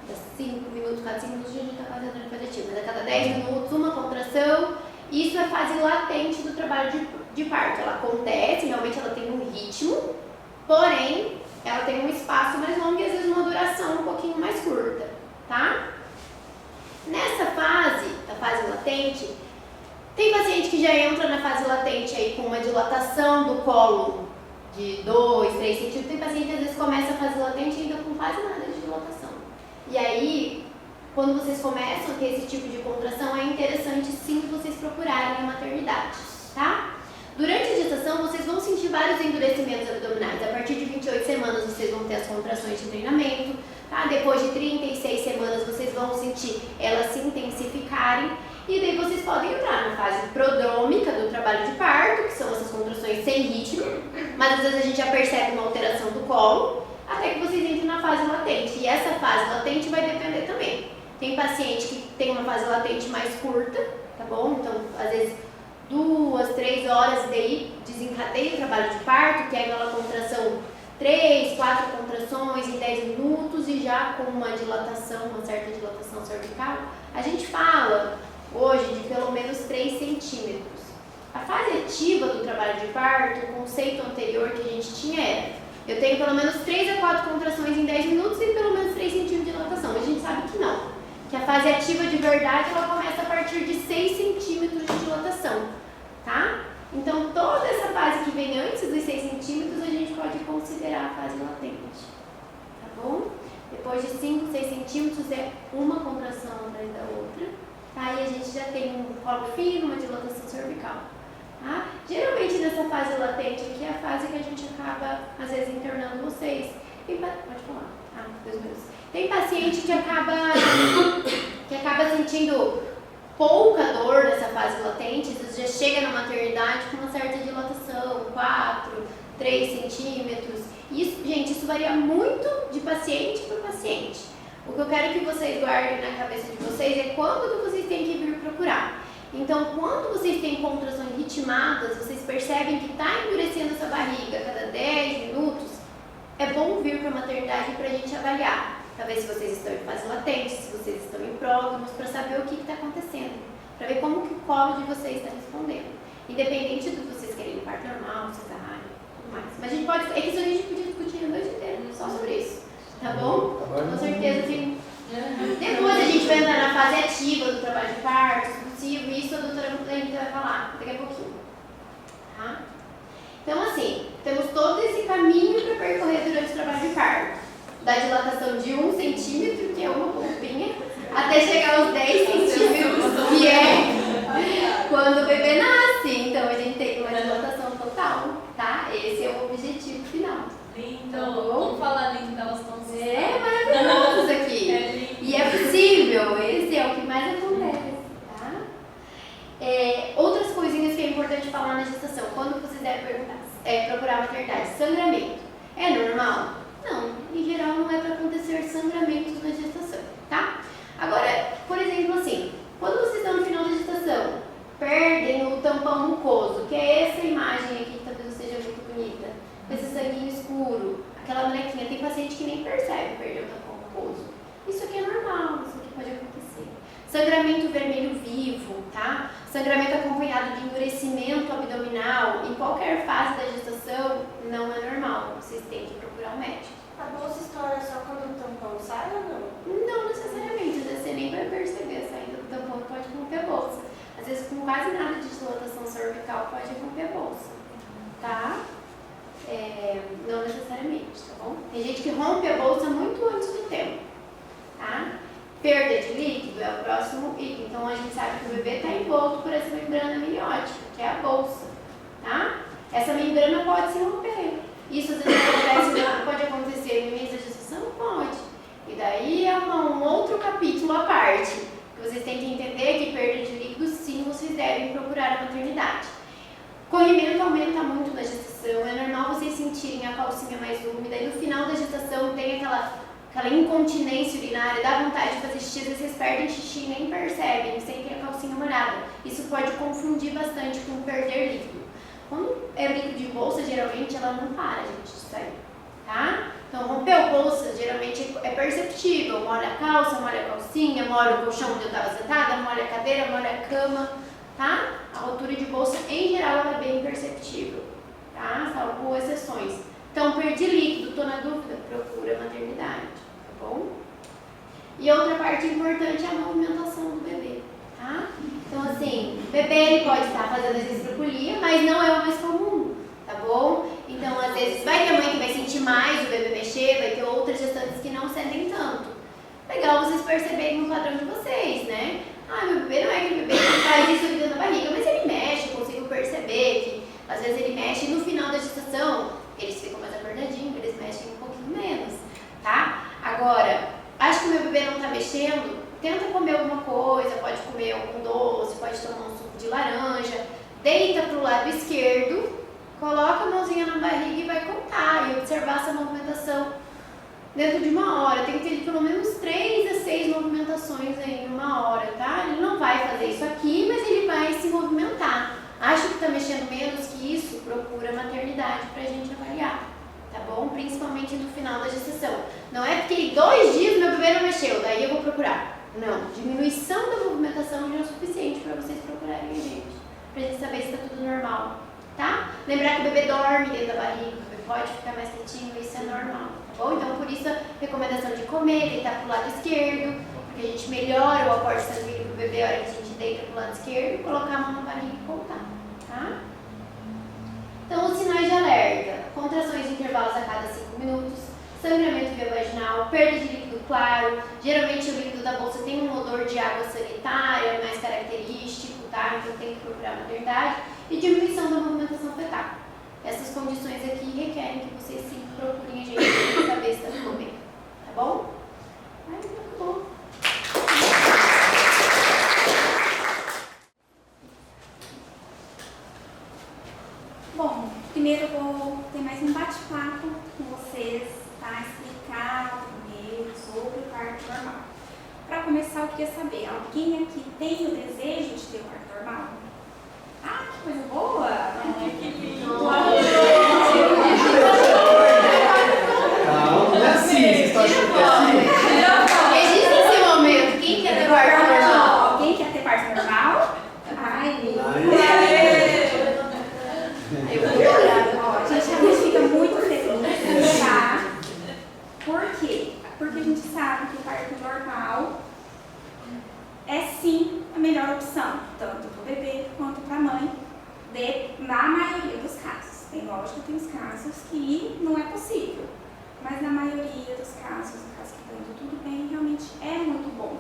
cada 5 minutos, cada 5 minutos a gente está fazendo a fase ativa, mas a cada 10 minutos uma contração, isso é a fase latente do trabalho de parto. Ela acontece, realmente ela tem um ritmo, porém ela tem um espaço mais longo e às vezes uma duração um pouquinho mais curta, tá? Nessa fase, a fase latente, tem paciente que já entra na fase latente aí com uma dilatação do colo de 2, 3 centímetros. Tem paciente que às vezes começa a fase latente ainda com quase nada de dilatação. E aí, quando vocês começam a ter esse tipo de contração, é interessante sim vocês procurarem a maternidade, tá? Durante a gestação, vocês vão sentir vários endurecimentos abdominais. A partir de 28 semanas, vocês vão ter as contrações de treinamento, tá? Depois de 36 semanas, vocês vão sentir elas se intensificarem. E daí vocês podem entrar na fase prodrômica do trabalho de parto, que são essas contrações sem ritmo, mas às vezes a gente já percebe uma alteração do colo, até que vocês entrem na fase latente. E essa fase latente vai depender também. Tem paciente que tem uma fase latente mais curta, tá bom? Então, às vezes, 2, 3 horas, e daí desencadeia o trabalho de parto, que é aquela contração 3, 4 contrações em 10 minutos e já com uma dilatação, uma certa dilatação cervical. A gente fala hoje de pelo menos 3 centímetros. A fase ativa do trabalho de parto, o conceito anterior que a gente tinha era: eu tenho pelo menos 3 a 4 contrações em 10 minutos e pelo menos 3 centímetros de dilatação. A gente sabe que não. Que a fase ativa de verdade ela começa a partir de 6 centímetros de dilatação, tá? Então toda essa fase que vem antes dos 6 centímetros a gente pode considerar a fase latente, tá bom? Depois de 5, 6 centímetros é uma contração atrás da outra. Aí a gente já tem um colo fino, uma dilatação cervical. Tá? Geralmente nessa fase latente aqui é a fase que a gente acaba, às vezes, internando vocês. Pode falar. Deus meus. Tem paciente que acaba sentindo pouca dor nessa fase latente, já chega na maternidade com uma certa dilatação, 4, 3 centímetros. Isso, gente, isso varia muito de paciente para paciente. O que eu quero que vocês guardem na cabeça de vocês é quando que vocês têm que vir procurar. Então, quando vocês têm contrações ritmadas, vocês percebem que está endurecendo essa barriga a cada 10 minutos, é bom vir para a maternidade para a gente avaliar. Para ver se vocês estão em fase latente, se vocês estão em pródromos, para saber o que está acontecendo. Para ver como que o colo de vocês está respondendo. Independente do que vocês querem, parto normal, cesárea, tudo mais. Mas a gente pode, é que isso a gente podia discutir a noite inteira só sobre isso. Tá bom? Com certeza que depois a gente vai entrar na fase ativa do trabalho de parto, expulsivo, e isso a doutora Anitta vai falar daqui a pouquinho. Tá? Então, assim, temos todo esse caminho para percorrer durante o trabalho de parto. Da dilatação de 1 centímetro, que é uma polpinha, até chegar aos 10 centímetros, que é quando o bebê nasce. Então, a gente tem uma dilatação total, tá? Esse é o objetivo final. Lindo! Vamos falar lindo, elas estão É maravilhoso isso aqui. É lindo. E é possível, esse é o que mais acontece, tá? Outras coisinhas que é importante falar na gestação, quando vocês devem procurar maternidade. Sangramento. É normal? Não, em geral não é para acontecer sangramentos na gestação, tá? Agora, por exemplo, assim, quando vocês estão no final da gestação, perdem o tampão mucoso, que é essa imagem aqui que talvez não seja muito bonita, com esse sanguinho escuro, aquela molequinha, tem paciente que nem percebe perder o tampão mucoso. Isso aqui é normal, isso aqui pode acontecer. Sangramento vermelho vivo, tá? Sangramento acompanhado de endurecimento abdominal, em qualquer fase da gestação, não é normal, vocês têm que procurar um médico. A bolsa estoura só quando o tampão sai ou não? Não necessariamente, às vezes você nem vai perceber a saída do tampão, pode romper a bolsa. Às vezes com quase nada de dilatação cervical pode romper a bolsa, tá? Não necessariamente, tá bom? Tem gente que rompe a bolsa muito antes do tempo, tá? Perda de líquido é o próximo item, então a gente sabe que o bebê está envolto por essa membrana amniótica, que é a bolsa, tá? Essa membrana pode se romper. Isso às vezes pode acontecer no início da gestação? Pode. capítulo à parte. Vocês têm que entender que perda de líquido, sim, vocês devem procurar a maternidade. Corrimento aumenta muito na gestação, é normal vocês sentirem a calcinha mais úmida e no final da gestação tem aquela incontinência urinária, dá vontade de fazer xixi, às vezes vocês perdem xixi e nem percebem, sentem a calcinha molhada. Isso pode confundir bastante com perder líquido. Quando é líquido de bolsa, geralmente ela não para, gente, de sair, tá? Então, rompeu bolsa, geralmente é perceptível, molha a calça, molha a calcinha, molha o colchão onde eu estava sentada, molha a cadeira, molha a cama, tá? A rotura de bolsa, em geral, ela é bem perceptível, tá? Salvo exceções. Então, perdi líquido, estou na dúvida, procura a maternidade, tá bom? E outra parte importante é a movimentação do bebê, tá? Então, assim, o bebê ele pode estar fazendo exercício para polia, mas não é o mais comum, tá bom? Então, às vezes, vai ter mãe que vai sentir mais o bebê mexer, vai ter outras gestantes que não sentem tanto. Legal vocês perceberem no padrão de vocês, né? Ah, meu bebê não é aquele bebê que faz isso dentro da barriga, mas ele mexe, eu consigo perceber que às vezes ele mexe e no final da gestação eles ficam mais apertadinhos, eles mexem um pouquinho menos, tá? Agora, acho que o meu bebê não tá mexendo, tenta comer alguma coisa, pode comer algum doce, pode tomar um suco de laranja, deita pro lado esquerdo, coloca a mãozinha na barriga e vai contar e observar essa movimentação dentro de uma hora. Tem que ter pelo menos 3 a 6 movimentações aí em uma hora, tá? Ele não vai fazer isso aqui, mas ele vai se movimentar. Acho que está mexendo menos que isso, procura maternidade pra gente avaliar, tá bom? Principalmente no final da gestação. Não é porque 2 dias meu bebê não mexeu, daí eu vou procurar. Não, diminuição da movimentação já é o suficiente para vocês procurarem a gente, pra gente saber se está tudo normal, tá? Lembrar que o bebê dorme dentro da barriga, o bebê pode ficar mais quietinho, isso é normal, tá bom? Então, por isso a recomendação de comer, deitar pro lado esquerdo, porque a gente melhora o aporte sanguíneo pro bebê a hora que a gente deita pro lado esquerdo, colocar a mão na barriga e contar, tá? Então, os sinais de alerta: contrações de intervalos a cada 5 minutos, sangramento via vaginal, perda de líquido claro, geralmente o líquido da bolsa tem um odor de água sanitária mais característico, tá? Então tem que procurar a maternidade, e diminuição da movimentação fetal. Essas condições aqui requerem que vocês sim procurem a gente para saber se está tudo bem, tá bom? Ai, muito bom. Bom, primeiro eu vou ter mais um bate-papo com vocês, tá? Explicar primeiro sobre o parto normal. Para começar, eu queria saber, alguém aqui tem o desejo de ter o parto normal? Ah, que coisa boa! Calma, não é assim, vocês estão achando que é assim? Existe esse momento, quem quer ter parto normal? Alguém quer ter parto normal? Ai, a gente fica muito feliz, tá? Por quê? Porque a gente sabe que o parto normal é sim a melhor opção, tanto para o bebê quanto para a mãe, na maioria dos casos. Lógico, tem os casos que não é possível, mas na maioria dos casos, no caso que está indo tudo bem, realmente é muito bom,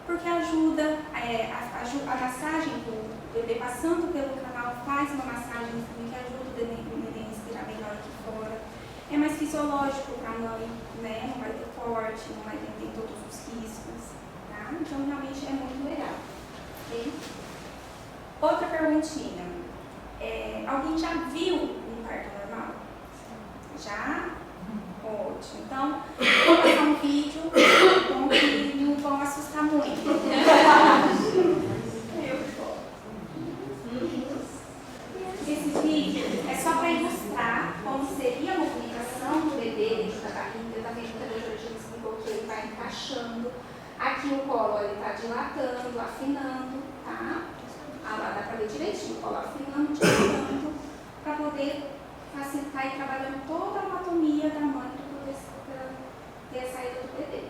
porque ajuda a massagem do bebê passando pelo canal, faz uma massagem que ajuda o neném a respirar melhor aqui fora. É mais fisiológico para a mãe, né? Não vai ter corte, não vai ter todos os riscos, tá? Então realmente é muito legal. Okay? Outra perguntinha. Alguém já viu um parto normal? Já? Ótimo. Então, vou passar um vídeo com que não vão assustar muito. Esse vídeo é só para ilustrar como seria a movimentação do bebê dentro da barriga. Tá vendo que a doutora já explicou que ele vai encaixando. Aqui o colo ele está dilatando, afinando, tá? Lá dá para ver direitinho, o colo afinando, dilatando, para poder facilitar e trabalhando toda a anatomia da mãe para poder ter a saída do bebê.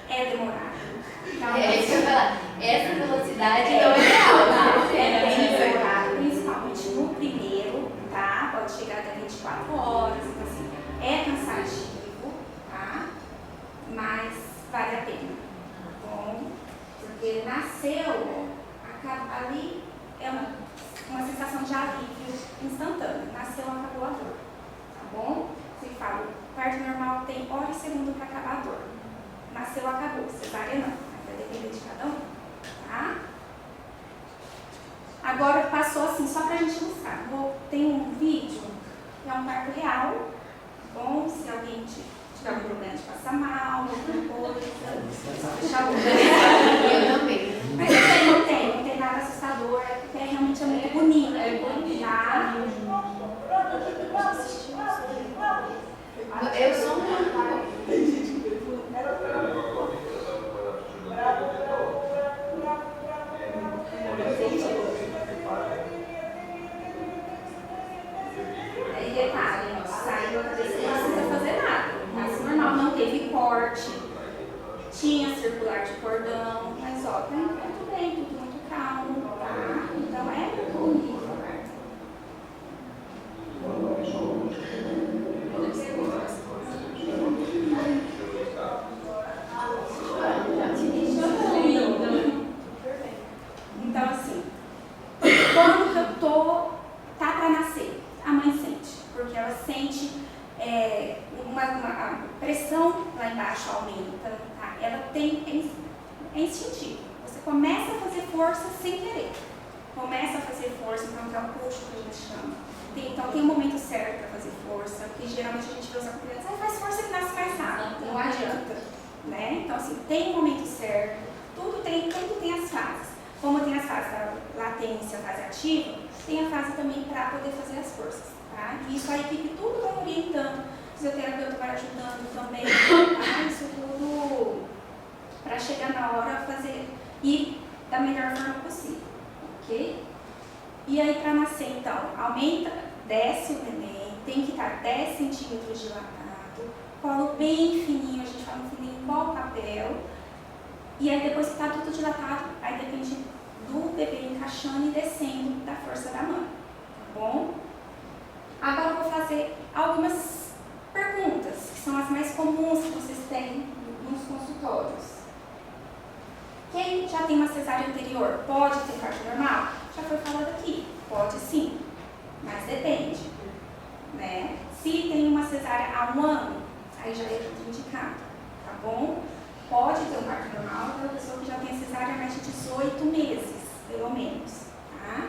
É demorado. É isso que eu ia falar. Essa velocidade não é real, tá? É demorado, principalmente no primeiro, tá? Pode chegar até 24 horas, então assim, é cansativo, tá? Mas vale a pena, tá bom? Porque nasceu, ali é uma uma sensação de alívio instantâneo. Nasceu, acabou a dor. Tá bom? Você fala, parto normal tem hora e segundo para acabar a dor. Nasceu, acabou. Cesárea não. Vai depender de cada um. Tá? Agora passou assim, só pra gente ilustrar. Tem um vídeo, é um parto real. Bom, se alguém tiver algum problema de passar mal, alguma coisa, só deixar o Eu também. Mas não tem nada assustador, é realmente muito bonito. É bonito. Tá? Eu sou muito. Aí detalhe, saiu a cabeça, não precisa fazer nada. Nasce normal, não teve corte, tinha circular de cordão, mas ó, tá tudo bem, tudo muito calmo, tá? Então é bonito. Então assim, quando eu tá para nascer, a mãe sente, porque ela sente uma pressão lá embaixo aumenta, tá? Ela tem, é instintivo. Você começa a fazer força sem querer. Começa a fazer força, então que é o puxo que a gente chama. Então tem um momento certo para fazer força, porque geralmente a gente vê os crianças, faz força que nasce mais rápido, não adianta, né? Então assim, tem um momento certo, tudo tem as fases. Como tem as fases da latência, a fase ativa, tem a fase também para poder fazer as forças, tá? E isso a equipe tudo vai orientando, o fisioterapeuta vai ajudando também, tá? Isso tudo para chegar na hora fazer e da melhor forma possível, ok? E aí para nascer então, aumenta, desce o neném, tem que estar 10 centímetros dilatado, colo bem fininho, a gente fala um fininho igual papel. E aí depois que está tudo dilatado, aí depende do bebê encaixando e descendo da força da mãe, tá bom? Agora eu vou fazer algumas perguntas, que são as mais comuns que vocês têm nos consultórios. Quem já tem uma cesárea anterior pode ter parto normal? Já foi falado aqui, pode sim, mas depende, né? Se tem uma cesárea há um ano, aí já é indicado, tá bom? Pode ter um parto normal para a pessoa que já tem cesárea há mais de 18 meses, pelo menos, tá?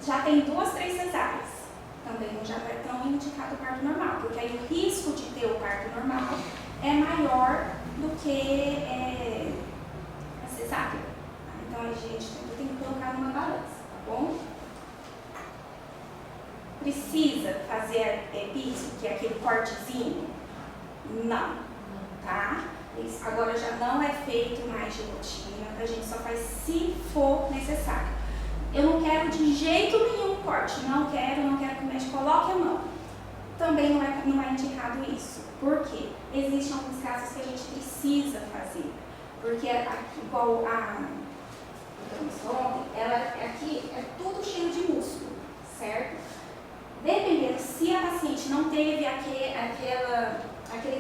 Já tem 2, 3 cesáreas, também já não é tão indicado o parto normal, porque aí o risco de ter o parto normal é maior do que a cesárea. Então a gente tem que colocar numa balança, tá bom? Precisa fazer epísio, que é aquele cortezinho? Não, tá? Isso agora já não é feito mais de rotina, a gente só faz se for necessário. Eu não quero de jeito nenhum corte, não quero que o médico coloque a mão. Também não é indicado isso. Por quê? Existem alguns casos que a gente precisa fazer. Porque igual a ela aqui é tudo cheio de músculo, certo? Dependendo, se a paciente não teve aquele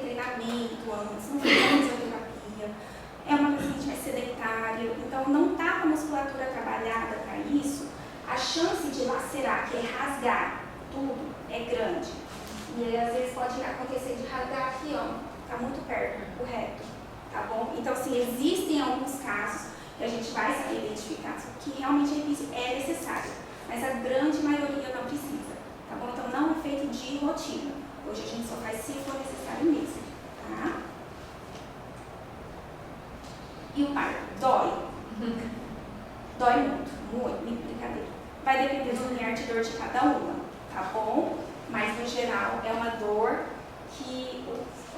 treinamento antes, não fez a fisioterapia, é uma paciente mais sedentária, então não está com a musculatura trabalhada para isso, a chance de lacerar, que é rasgar tudo, é grande. E aí, às vezes pode acontecer de rasgar aqui, ó, está muito perto, o reto, tá bom? Então, assim, existem alguns casos que a gente vai saber identificar que realmente a epísio é necessário, mas a grande maioria não precisa, tá bom? Então, não é feito de rotina. Hoje a gente só faz se for necessário mesmo, tá? E o parto? Dói. Dói muito, brincadeira. Vai depender do limiar de dor de cada uma, tá bom? Mas, no geral, é uma dor que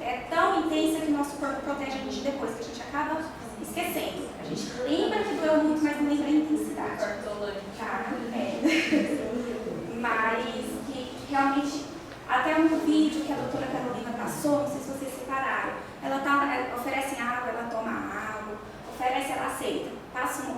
é tão intensa que o nosso corpo protege a gente depois, que a gente acaba esquecendo. A gente lembra que doeu muito, mas não lembra a intensidade. Tá? Mas que realmente, até um vídeo que a doutora Carolina passou, não sei se vocês separaram, ela oferece água, ela toma água, oferece, ela aceita.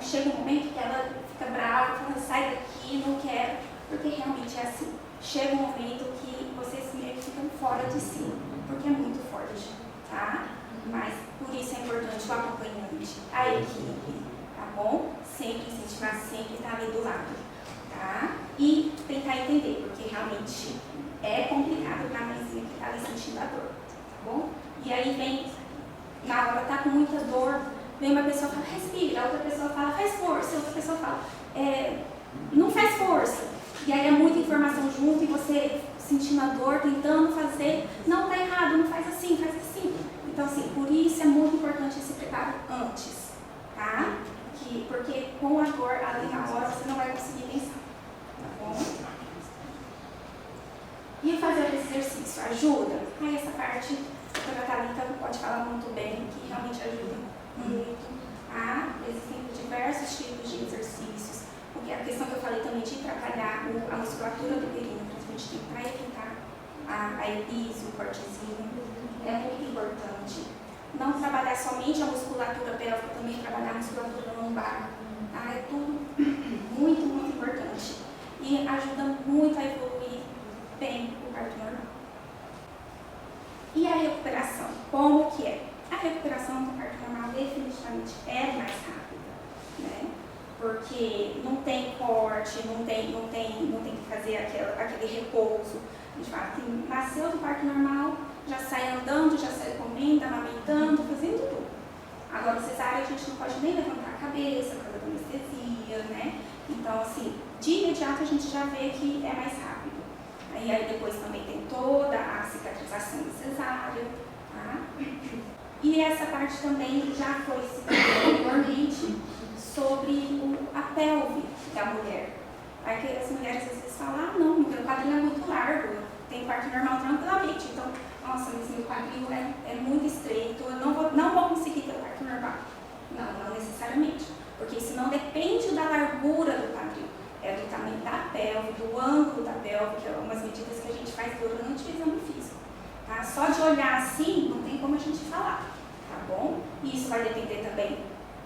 Chega um momento que ela fica brava, fala, sai daqui, não quero, porque realmente é assim. Chega um momento que vocês meio que ficam fora de si, porque é muito forte, tá? Mas por isso é importante o acompanhante, a equipe, tá bom? Sempre incentivar, sempre estar ali do lado. entender, porque realmente é complicado para a mãezinha que está ali sentindo a dor, tá bom? E aí vem, na hora tá com muita dor, vem uma pessoa e fala, respira, a outra pessoa fala, faz força, a outra pessoa fala, não faz força. E aí é muita informação junto e você sentindo a dor, tentando fazer, não tá errado, não faz assim, faz assim. Então assim, por isso é muito importante esse preparo antes, tá? Porque com a dor ali na hora você não vai conseguir pensar, tá bom? E fazer esse exercício ajuda? Essa parte a doutora Thalita pode falar muito bem, que realmente ajuda muito. Existem diversos tipos de exercícios, porque a questão que eu falei também de trabalhar a musculatura do períneo, principalmente para evitar a elise, o cortezinho, é muito importante. Não trabalhar somente a musculatura pélvica, também trabalhar a musculatura lombar, tá? É tudo muito, muito importante. E ajuda muito a evoluir bem o parto normal. E a recuperação? Como que é? A recuperação do parto normal definitivamente é mais rápida, né? Porque não tem corte, não tem que fazer aquele repouso. A gente fala que nasceu do parto normal, já sai andando, já sai comendo, amamentando, fazendo tudo. Agora, cesárea, a gente não pode nem levantar a cabeça por causa da anestesia, né? Então, assim, de imediato a gente já vê que é mais rápido. E aí depois também tem toda a cicatrização da cesárea, tá? E essa parte também já foi citada anteriormente sobre a pelve da mulher. Aí que as mulheres às vezes falam, não, meu quadril é muito largo, tem parto normal tranquilamente, então, nossa, mas meu quadril é muito estreito, eu não vou conseguir ter parto normal. Não necessariamente, porque isso não depende da largura do quadril. É do tamanho da pelve, do ângulo da pelve, que é algumas medidas que a gente faz durante o exame físico. Tá? Só de olhar assim, não tem como a gente falar, tá bom? E isso vai depender também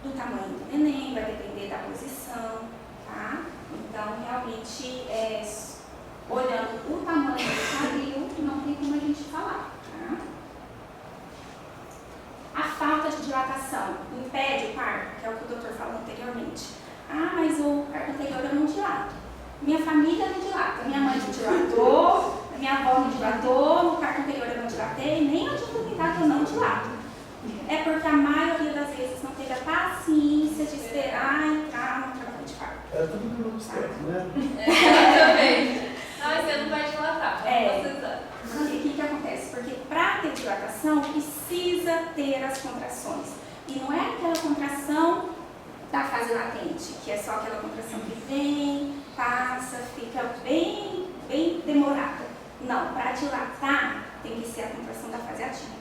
do tamanho do neném, vai depender da posição, tá? Então, realmente, olhando o tamanho do quadril, não tem como a gente falar, tá? A falta de dilatação impede o parto, que é o que o doutor falou anteriormente. Mas o parto anterior eu não dilato. Minha família não dilata. Minha mãe não dilatou, minha avó não dilatou, no parto anterior eu não dilatei, nem adianta tentar que eu não dilato. É porque a maioria das vezes não teve a paciência de esperar entrar no trabalho de parto. É tudo pelo obstétrico, né? Também. Mas você não vai dilatar. O que acontece? Porque para ter dilatação precisa ter as contrações. E não é aquela contração da fase latente, que é só aquela contração que vem, passa, fica bem demorada. Não, para dilatar tem que ser a contração da fase ativa.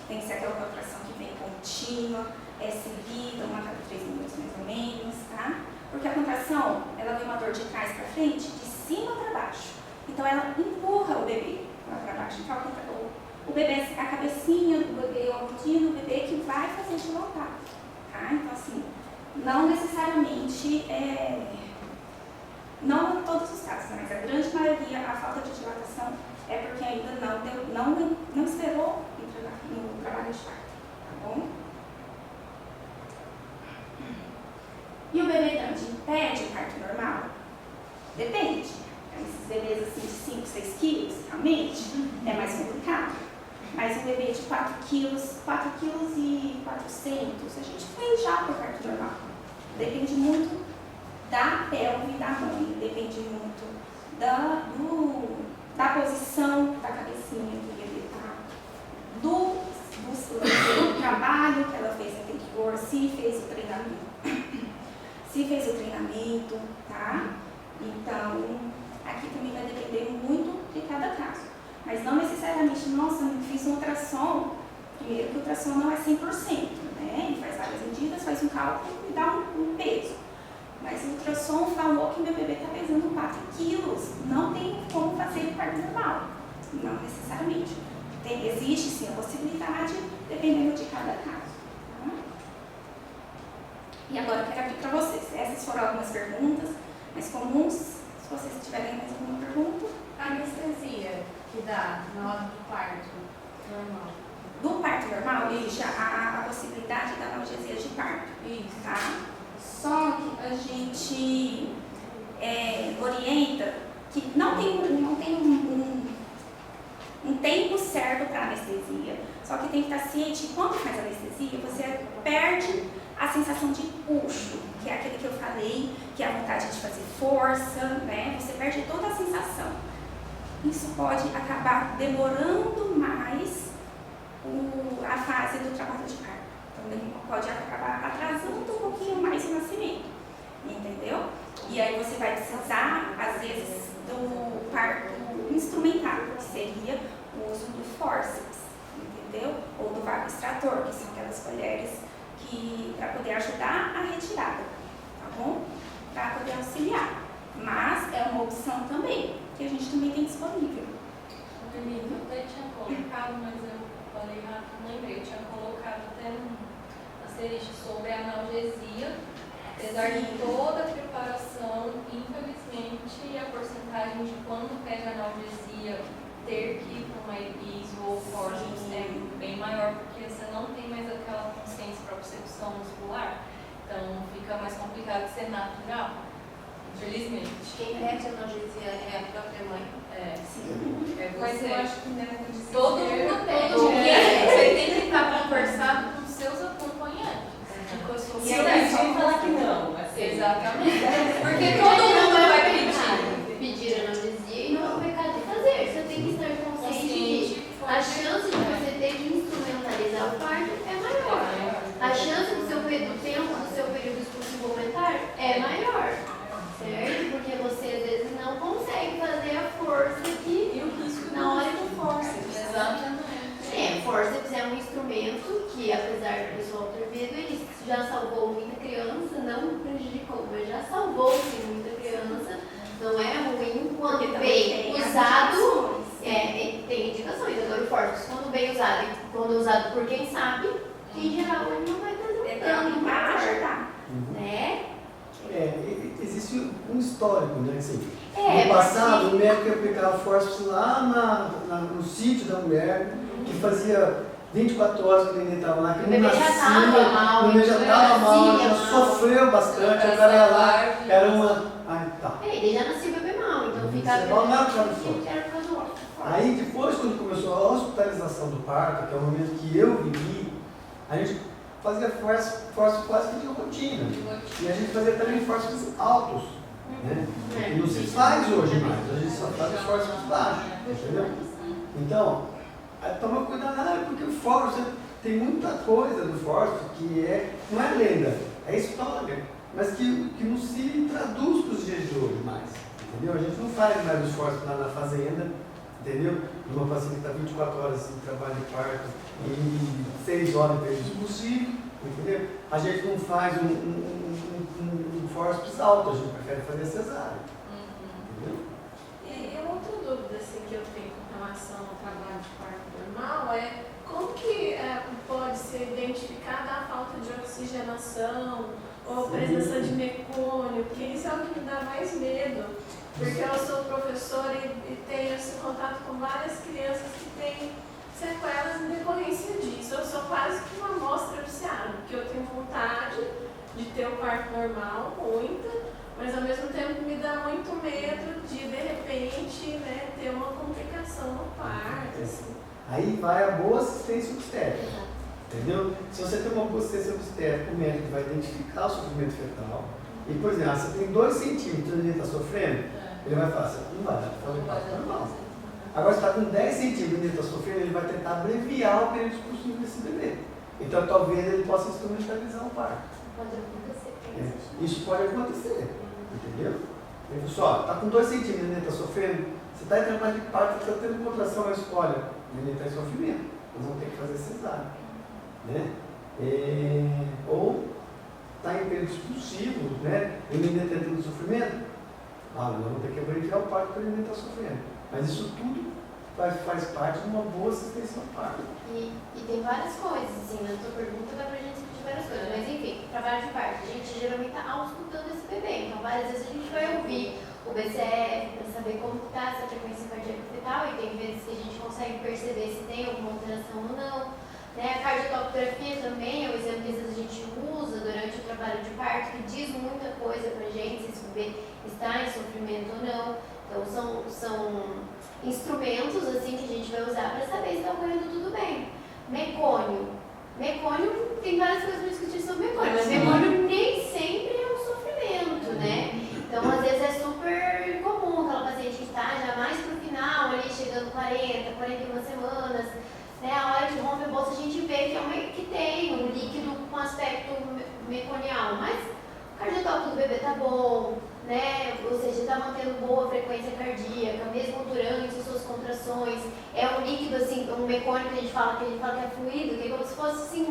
Tem que ser aquela contração que vem contínua, seguida, uma a cada 3 minutos mais ou menos, tá? Porque a contração, ela vem uma dor de trás para frente, de cima para baixo. Então ela empurra o bebê lá para baixo. Então o bebê, a cabecinha do bebê, o ombrinho do bebê que vai fazer dilatar, tá? Então assim, não necessariamente, não em todos os casos, mas a grande maioria, a falta de dilatação é porque ainda não esperou no trabalho de parto, tá bom? E o bebê grande impede o parto normal? Depende. Esses bebês assim de 5, 6 quilos, realmente, é mais complicado. Mas um bebê de 4 quilos e 400, a gente fez já para o parto normal. Depende muito da pelve da mãe, depende muito da posição da cabecinha do bebê, tá? Do trabalho que ela fez anterior, se fez o treinamento, tá? Então, aqui também vai depender muito de cada caso. Mas não necessariamente, nossa, eu fiz um ultrassom. Primeiro que o ultrassom não é 100%, né? Ele faz várias medidas, faz um cálculo e dá um peso. Mas o ultrassom falou que meu bebê está pesando 4 quilos. Não tem como fazer o parto normal. Não necessariamente. Existe sim a possibilidade, dependendo de cada caso. Tá? E agora eu quero abrir para vocês. Essas foram algumas perguntas mais comuns. Se vocês tiverem mais alguma pergunta. A anestesia que dá na hora do parto normal. Do parto normal, existe a possibilidade da analgesia de parto. Isso. Tá? Só que a gente orienta que não tem um tempo certo para anestesia, só que tem que estar ciente que quando faz anestesia, você perde a sensação de puxo, que é aquele que eu falei, que é a vontade de fazer força, né? Você perde toda a sensação. Isso pode acabar demorando mais a fase do trabalho de parto. Então, pode acabar atrasando um pouquinho mais o nascimento, entendeu? E aí você vai precisar, às vezes, do parto instrumental, que seria o uso do fórceps, entendeu? Ou do vácuo extrator, que são aquelas colheres para poder ajudar a retirada, tá bom? Para poder auxiliar. Mas é uma opção também, que a gente também tem disponível. Eu até tinha colocado, mas eu falei rápido, não lembrei. Eu tinha colocado até um asterisco sobre a analgesia. Apesar de toda a preparação, infelizmente, a porcentagem de quando pega analgesia ter que ir para uma EPIS ou fórceps é bem maior, porque você não tem mais aquela consciência para percepção muscular. Então, fica mais complicado de ser natural. Infelizmente. Quem pede analgesia é a própria mãe? Sim. Mas eu acho que Todo mundo pede. Você tem que estar conversando com seus acompanhantes. E aí vai falar que não. Exatamente. Porque todo mundo vai pedir anestesia e não é um pecado de fazer. Você tem que estar consciente de a chance de você ter que instrumentalizar o parto é maior. A chance do seu tempo do seu período expulsivo aumentar é maior. Certo? Porque você às vezes não consegue fazer a força que na hora do fórceps. Exatamente. Fórceps é um instrumento que, apesar do pessoal ter medo, ele já salvou muita criança, não prejudicou, mas já salvou sim, muita criança. Não é ruim quando bem usado. Tem indicações. Agora o fórceps, quando bem usado e quando usado por quem sabe, em geral ele não vai fazer um dano maior, né? Existe um histórico, né? Assim, no passado, o médico aplicava fórceps lá no sítio da mulher, que fazia 24 horas que o neném estava lá, que o bebê já estava mal, o bebê já estava mal, já sofreu bastante, o cara ia lá, era uma... Ele já nasceu bebê mal, então ficava... Não era por causa do fórceps. Aí depois, quando começou a hospitalização do parto, que é o momento que eu vivi, a gente fazia fórceps quase que de rotina. E a gente fazia também fórceps altos. Né? E não se faz hoje mais, a gente só faz os fórceps baixos. Entendeu? Então, toma cuidado, porque o fórceps tem muita coisa do fórceps que não é lenda, é história, mas que não se traduz para os dias de hoje mais. Entendeu? A gente não faz mais os fórceps lá na fazenda. Entendeu? Uma paciente que está 24 horas em trabalho de parto e 6 horas de período expulsivo, entendeu? A gente não faz um fórceps alto, a gente prefere fazer cesárea. Entendeu? E outra dúvida assim, que eu tenho com relação ao trabalho de parto normal é como que pode ser identificada a falta de oxigenação ou a presença de mecônio, porque isso é o que me dá mais medo. Porque eu sou professora e tenho esse contato com várias crianças que têm sequelas em decorrência disso. Eu sou quase que uma amostra viciada, porque eu tenho vontade de ter um parto normal, muita, mas ao mesmo tempo me dá muito medo de repente, né, ter uma complicação no parto. Assim. Aí vai a boa assistência obstétrica. Entendeu? Se você tem uma boa assistência obstétrica, o médico vai identificar o sofrimento fetal. E, por exemplo, você tem 2 centímetros e o neném está sofrendo, ele vai falar assim, não vai dar para fazer parto normal. Agora, se está com 10 centímetros e o neném está sofrendo, ele vai tentar abreviar o período expulsivo desse bebê. Então, talvez ele possa instrumentalizar o parto. Pode acontecer. Isso pode acontecer, entendeu? Ele falou assim, está com 2 centímetros e o neném está sofrendo, você está em trabalho de parto, você está tendo contração, mas olha, o neném está em sofrimento, nós vamos ter que fazer cesárea. Né? Ou está em período expulsivo, né? O neném está tendo sofrimento, nós vamos ter que abreviar o parto para o neném estar sofrendo. Mas isso tudo faz parte de uma boa assistência ao parto. E tem várias coisas, assim, na sua pergunta dá pra gente discutir várias coisas, mas enfim, trabalho de parto, a gente geralmente está auscultando esse bebê, então várias vezes a gente vai ouvir o BCF para saber como está essa frequência cardíaca fetal, e tem vezes que a gente consegue perceber se tem alguma alteração ou não. Né? A cardiotocografia também é um exame que às vezes a gente usa durante o trabalho de parto, que diz muita coisa pra gente, se esse bebê está em sofrimento ou não. Então são instrumentos assim que a gente vai usar para saber se está ocorrendo tudo bem. Mecônio. Mecônio, tem várias coisas para discutir sobre mecônio, mas mecônio nem sempre é um sofrimento, né? Então, às vezes é super comum aquela paciente que está já mais pro final, ali chegando 41 semanas, né? A hora que rompe a bolsa, a gente vê que tem um líquido com aspecto meconial, mas o cardiotóxico do bebê tá bom, né? Ou seja, está mantendo boa frequência cardíaca, mesmo durante as suas contrações. É um líquido, assim, um mecônio que a gente fala que é fluido, que é como se fosse assim,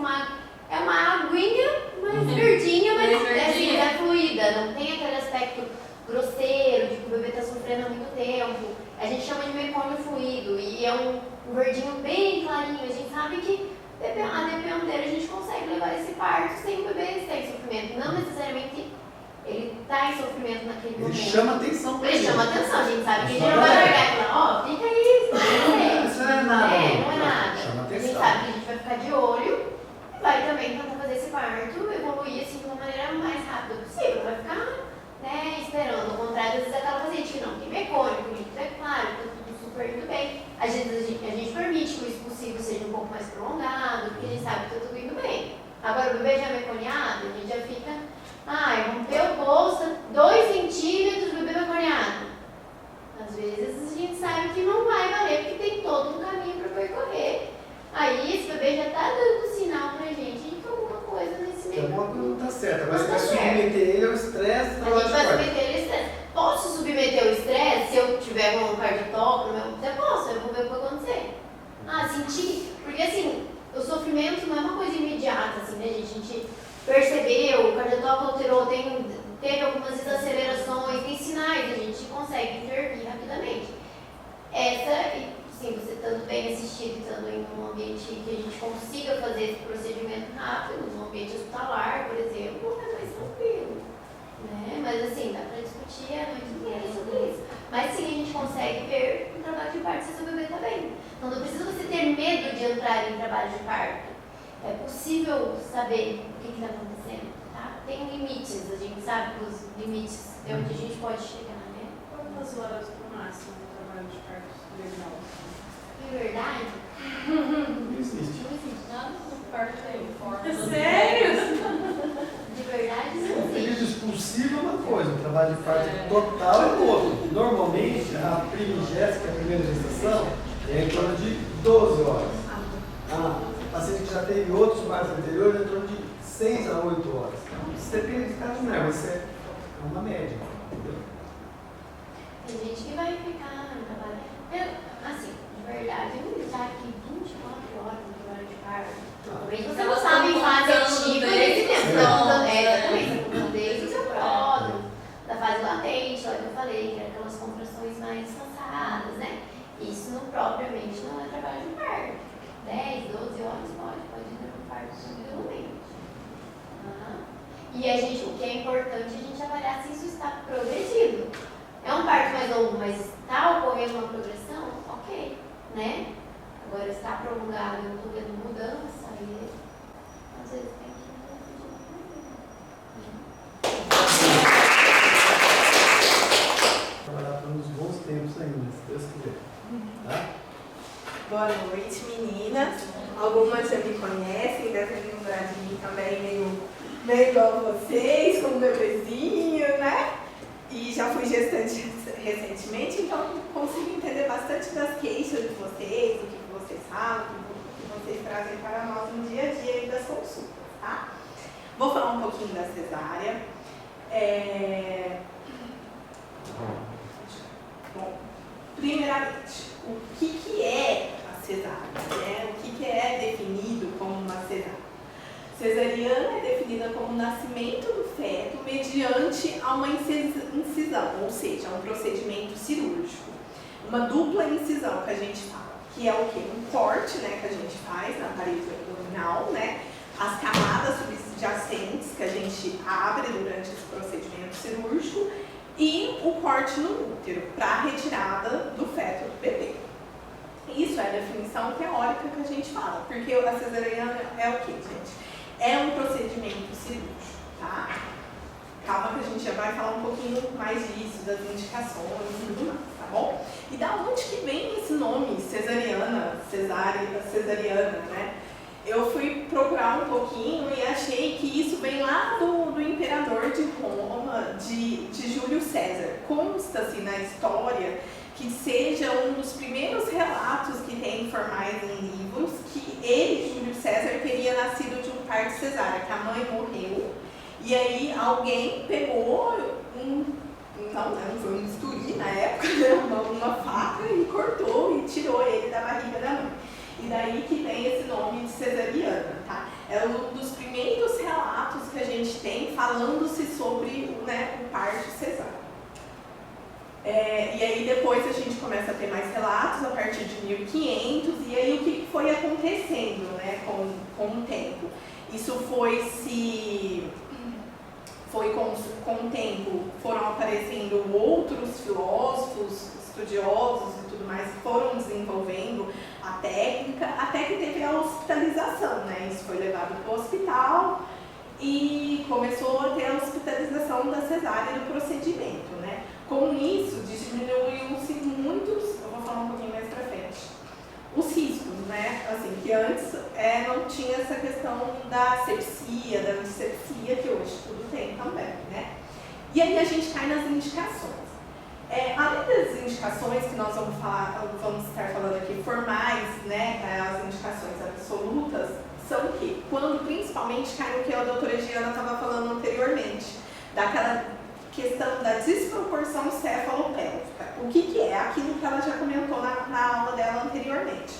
é uma aguinha mais verdinha, mas assim, é fluida, não tem aquele aspecto grosseiro de que o bebê está sofrendo há muito tempo. A gente chama de mecônio fluido e é um verdinho bem clarinho. A gente sabe que a depender a gente consegue levar esse parto sem o bebê estar em sofrimento. Não necessariamente ele está em sofrimento naquele momento. Ele chama atenção pra ele. Chama atenção, a gente sabe que a gente não vai largar e falar, fica aí, isso não é nada. Não é nada. Chama A gente atenção. sabe que a gente vai ficar de olho e vai também tentar fazer esse parto evoluir assim de uma maneira mais rápida possível. Vai ficar, né, esperando. Ao contrário, às vezes aquela paciente que não tem mecônio, que o é claro, tá tudo super indo bem. Às vezes a gente permite que o expulsivo seja um pouco mais prolongado, porque a gente sabe que tá tudo indo bem. Agora o bebê já é meconiado, a gente já fica, rompeu bolsa, 2 centímetros, o bebê meconiado. Às vezes a gente sabe que não vai valer, porque tem todo um caminho para percorrer. Aí esse bebê já tá dando sinal pra gente de que alguma coisa nesse meio. Alguma coisa não tá certa. Agora Não você tá vai certo. submeter ele ao estresse. A gente vai submeter ele ao estresse. Posso submeter ao estresse se eu tiver com um cardiotóxico? Eu posso, eu vou ver o que vai acontecer. Sentir. Porque assim, o sofrimento não é uma coisa imediata, assim, né, gente? A gente percebeu, o cardiotóxico alterou, teve algumas desacelerações, tem sinais, a gente consegue intervir rapidamente. Sim, você estando bem assistido, estando em um ambiente que a gente consiga fazer esse procedimento rápido, num ambiente hospitalar, por exemplo, é mais tranquilo. Né? Mas assim, dá para discutir a noite inteira sobre isso. Mas sim, a gente consegue ver um trabalho de parto se o seu bebê está bem. Então não precisa você ter medo de entrar em trabalho de parto. É possível saber o que está acontecendo, tá? Tem limites, a gente sabe os limites de onde a gente pode chegar, né? Quantas horas no máximo no trabalho de parto legal? De verdade? Não existe. Não existe nada. Parto em forma. Sério? De verdade, não O período existe. expulsivo é uma coisa, o trabalho de parto total é outro. Normalmente, a primigésia, que é a primeira gestação, é em torno de 12 horas. A paciente que já teve outros partos anteriores é em torno de 6 a 8 horas. Então, isso depende de cada mulher, mas é uma média. Entendeu? Tem gente que vai ficar no trabalho. Assim, de verdade, eu não está aqui 24 horas no trabalho de parto. Talvez você não sabe em fase ativa desse tempo. Exatamente. Desde o seu pródromo, da fase latente, lá que eu falei, que era aquelas contrações mais cansadas, né? Isso propriamente não é trabalho de parto. 10, 12 horas pode ir no parto tranquilamente. E o que é importante a gente avaliar se isso está progredindo. É um parto mais longo, mas está ocorrendo uma progressão? Ok, né? Agora está prolongado, eu não estou vendo mudança, aí às vezes tem que Trabalhar por uns bons tempos ainda, se Deus quiser. Tá? Boa noite, meninas. Algumas já me conhecem, devem lembrar de mim também, meio igual a vocês, com um bebezinho, né? E já fui gestante recentemente, então consigo entender bastante das queixas de vocês, do que vocês falam, o que vocês trazem para nós no dia a dia e das consultas, tá? Vou falar um pouquinho da cesárea. Bom, primeiramente, o que é a cesárea? Né? O que é definido como uma cesárea? Cesariana é definida como nascimento do feto mediante a uma incisão, ou seja, um procedimento cirúrgico. Uma dupla incisão que a gente fala, que é o quê? Um corte, né, que a gente faz na parede abdominal, né? As camadas subjacentes que a gente abre durante esse procedimento cirúrgico e o corte no útero para a retirada do feto do bebê. isso é a definição teórica que a gente fala, porque a cesariana é o que, gente? É um procedimento cirúrgico, tá? Calma que a gente já vai falar um pouquinho mais disso, das indicações e tudo mais, tá bom? E da onde que vem esse nome, cesariana, cesariana, né? Eu fui procurar um pouquinho e achei que isso vem lá do imperador de Roma, de Júlio César. Consta-se na história que seja um dos primeiros relatos que tem formais em livros que ele, Júlio César, teria nascido de um parto cesárea, que a mãe morreu. E aí alguém pegou não foi um bisturi na época, né? uma faca e cortou e tirou ele da barriga da mãe. E daí que vem esse nome de cesariana, tá? É um dos primeiros relatos que a gente tem falando-se sobre, né, o parto cesárea. E aí depois a gente começa a ter mais relatos a partir de 1500, e aí o que foi acontecendo, né, com o tempo? Isso com o tempo, foram aparecendo outros filósofos, estudiosos e tudo mais, que foram desenvolvendo a técnica, até que teve a hospitalização, né? Isso foi levado para o hospital e começou a ter a hospitalização da cesárea e do procedimento, né? Com isso, diminuiu-se muitos, eu vou falar um pouquinho mais para frente, os riscos, né? Assim, que antes não tinha essa questão da asepsia, da antisepsia, que hoje tudo tem também, né? E aí a gente cai nas indicações. Além das indicações que nós vamos estar falando aqui, formais, né, as indicações absolutas, são o quê? Quando principalmente cai no que a doutora Giana estava falando anteriormente, daquela questão da desproporção cefalopélvica. O que é? Aquilo que ela já comentou na aula dela anteriormente.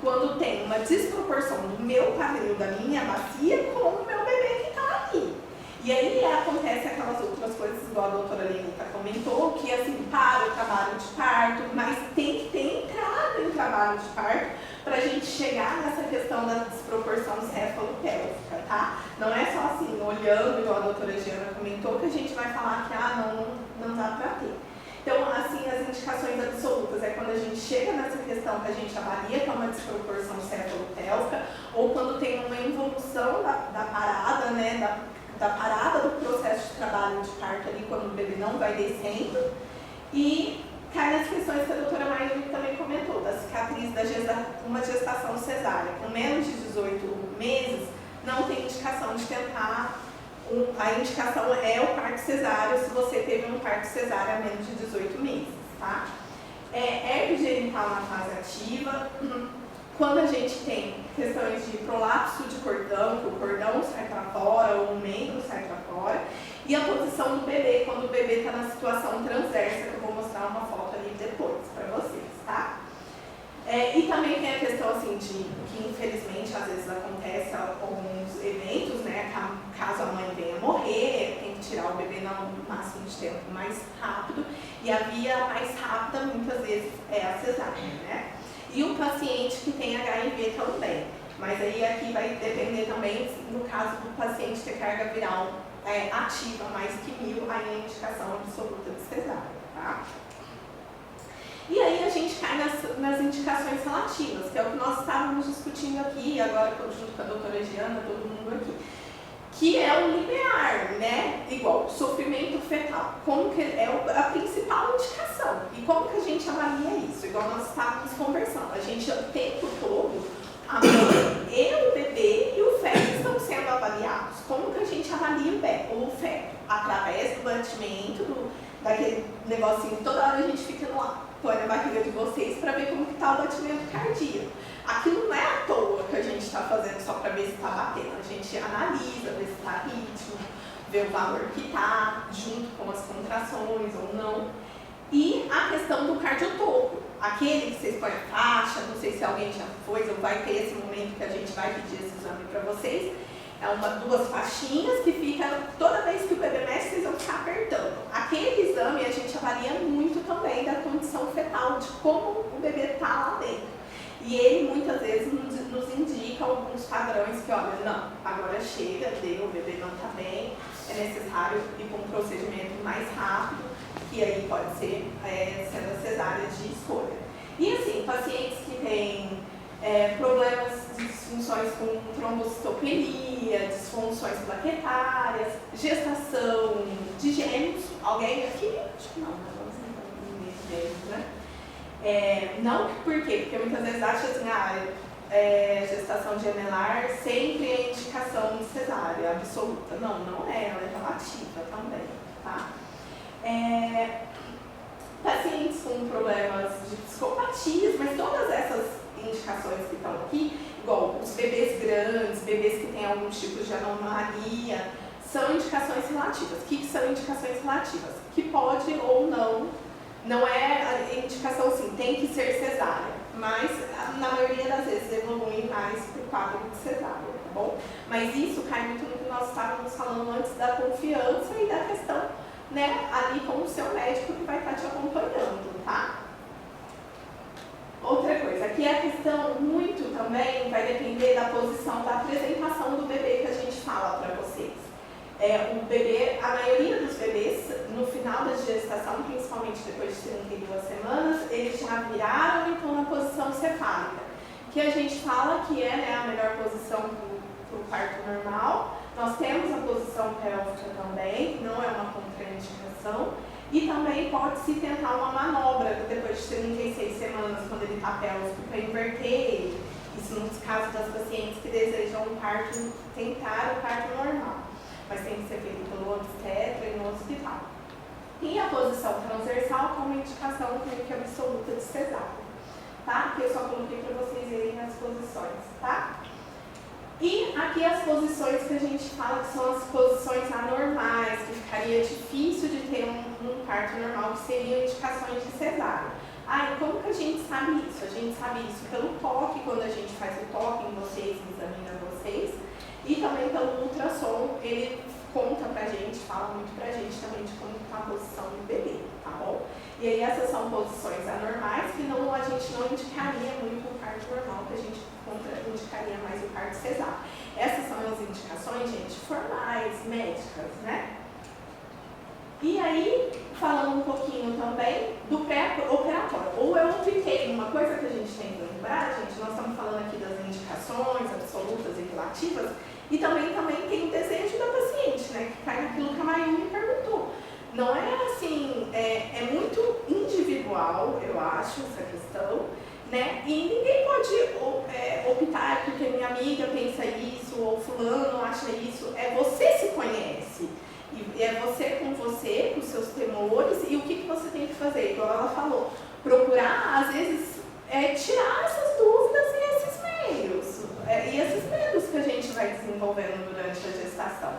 Quando tem uma desproporção do meu quadril, da minha bacia, com o meu bebê que está ali. E aí acontece aquelas outras coisas, igual a doutora Lenita comentou, que assim, para o trabalho de parto, mas tem que ter entrado em trabalho de parto para a gente chegar nessa questão da desproporção cefalopélvica, tá? Não é só assim, olhando, igual a doutora Giana comentou, que a gente vai falar que não dá para ter. Então, assim, as indicações absolutas é quando a gente chega nessa questão que a gente avalia que é uma desproporção cefalopélvica, ou quando tem uma involução da parada, né, da parada do processo de trabalho de parto ali, quando o bebê não vai descendo, e cai nas questões que a doutora Maíra também comentou, da cicatriz uma gestação cesárea. Com menos de 18 meses, não tem indicação de tentar, a indicação é o parto cesáreo se você teve um parto cesáreo há menos de 18 meses, tá? Herpes genital na fase ativa, quando a gente tem questões de prolapso de cordão, que o cordão sai para fora ou o membro sai para fora, e a posição do bebê, quando o bebê está na situação transversa, que eu vou mostrar uma foto ali depois para vocês, tá? E também tem a questão assim de que infelizmente às vezes acontece alguns eventos, né? Caso a mãe venha morrer, tem que tirar o bebê no máximo de tempo mais rápido, e a via mais rápida muitas vezes é a cesárea, né? E o paciente que tem HIV também. Mas aí aqui vai depender também, no caso do paciente ter carga viral ativa mais que 1000, aí a indicação absoluta de cesárea, tá? E aí a gente cai nas indicações relativas, que é o que nós estávamos discutindo aqui, agora junto com a doutora Giana, todo mundo aqui, que é o limiar, né? Igual, sofrimento fetal, como que é a principal indicação. E como que a gente avalia isso? Igual nós estávamos conversando, a gente o tempo todo, a mãe e o bebê e o feto estão sendo avaliados. Como que a gente avalia o feto? Através do batimento, daquele negocinho que toda hora a gente fica no ar, põe na barriga de vocês para ver como que está o batimento cardíaco. Aquilo não é à toa que a gente está fazendo só para ver se está batendo. A gente analisa, vê se está ritmo, vê o valor que está, junto com as contrações ou não. E a questão do cardiotopo, aquele que vocês põem a faixa, não sei se alguém já fez ou vai ter esse momento que a gente vai pedir esse exame para vocês. É duas faixinhas que fica, toda vez que o bebê mexe, vocês vão ficar apertando. Aquele exame a gente avalia muito também da condição fetal, de como o bebê está lá dentro. E ele muitas vezes nos indica alguns padrões que, olha, não, agora chega, o bebê não está bem, é necessário ir para um procedimento mais rápido, que aí pode ser sendo a cesárea de escolha. E assim, pacientes que têm problemas de disfunções com trombocitopenia, disfunções plaquetárias, gestação de gêmeos. Alguém aqui? Acho que não, vamos tentar ninguém gêmeos, né? Não, por quê? Porque muitas vezes acha assim, gestação gemelar sempre é indicação de cesárea absoluta. Não, não é, ela é relativa também, tá? Pacientes com problemas de psicopatias, mas todas essas indicações que estão aqui, igual os bebês grandes, bebês que têm algum tipo de anomalia, são indicações relativas. O que são indicações relativas? Que pode ou não é a indicação assim, tem que ser cesárea, mas na maioria das vezes evolui mais para o quadro de cesárea, tá bom? Mas isso cai muito no que nós estávamos falando antes da confiança e da questão, né, ali com o seu médico que vai estar te acompanhando, tá? Outra coisa, aqui a questão muito também vai depender da posição da apresentação do bebê que a gente fala para vocês. O bebê, a maioria dos bebês, no final da gestação, principalmente depois de 32 semanas, eles já viraram e estão na posição cefálica, que a gente fala que é, né, a melhor posição para o parto normal. Nós temos a posição pélvica também, não é uma contraindicação, e também pode-se tentar uma manobra depois de 36 semanas, quando ele está pélvico, para inverter ele. Isso nos casos das pacientes que desejam um parto, tentar o parto normal, mas tem que ser feito pelo obstetra e no hospital. E a posição transversal como indicação clínica absoluta de cesárea, tá? Que eu só coloquei para vocês verem as posições, tá? E aqui as posições que a gente fala que são as posições anormais, que ficaria difícil de ter um parto normal, que seriam indicações de cesárea. E como que a gente sabe isso? A gente sabe isso pelo toque, quando a gente faz o toque em vocês, examina vocês, e também pelo ultrassom, ele conta pra gente, fala muito pra gente também de como está a posição do bebê, tá bom? E aí essas são posições anormais que a gente não indicaria muito o parto normal, que a gente indicaria mais o parto cesárea. Essas são as indicações, gente, formais, médicas, né? E aí, falando um pouquinho também do pré-operatório. Ou eu optei, uma coisa que a gente tem que lembrar, gente, nós estamos falando aqui das indicações absolutas e relativas, e também tem o desejo da paciente, né? Que cai naquilo que a Maria me perguntou. Não é assim, é muito individual, eu acho, essa questão, né? E ninguém pode optar porque minha amiga pensa isso, ou fulano acha isso. Você se conhece. E é você, com os seus temores, e o que você tem que fazer? Igual ela falou, procurar, às vezes, tirar essas dúvidas e esses meios, e esses medos que a gente vai desenvolvendo durante a gestação.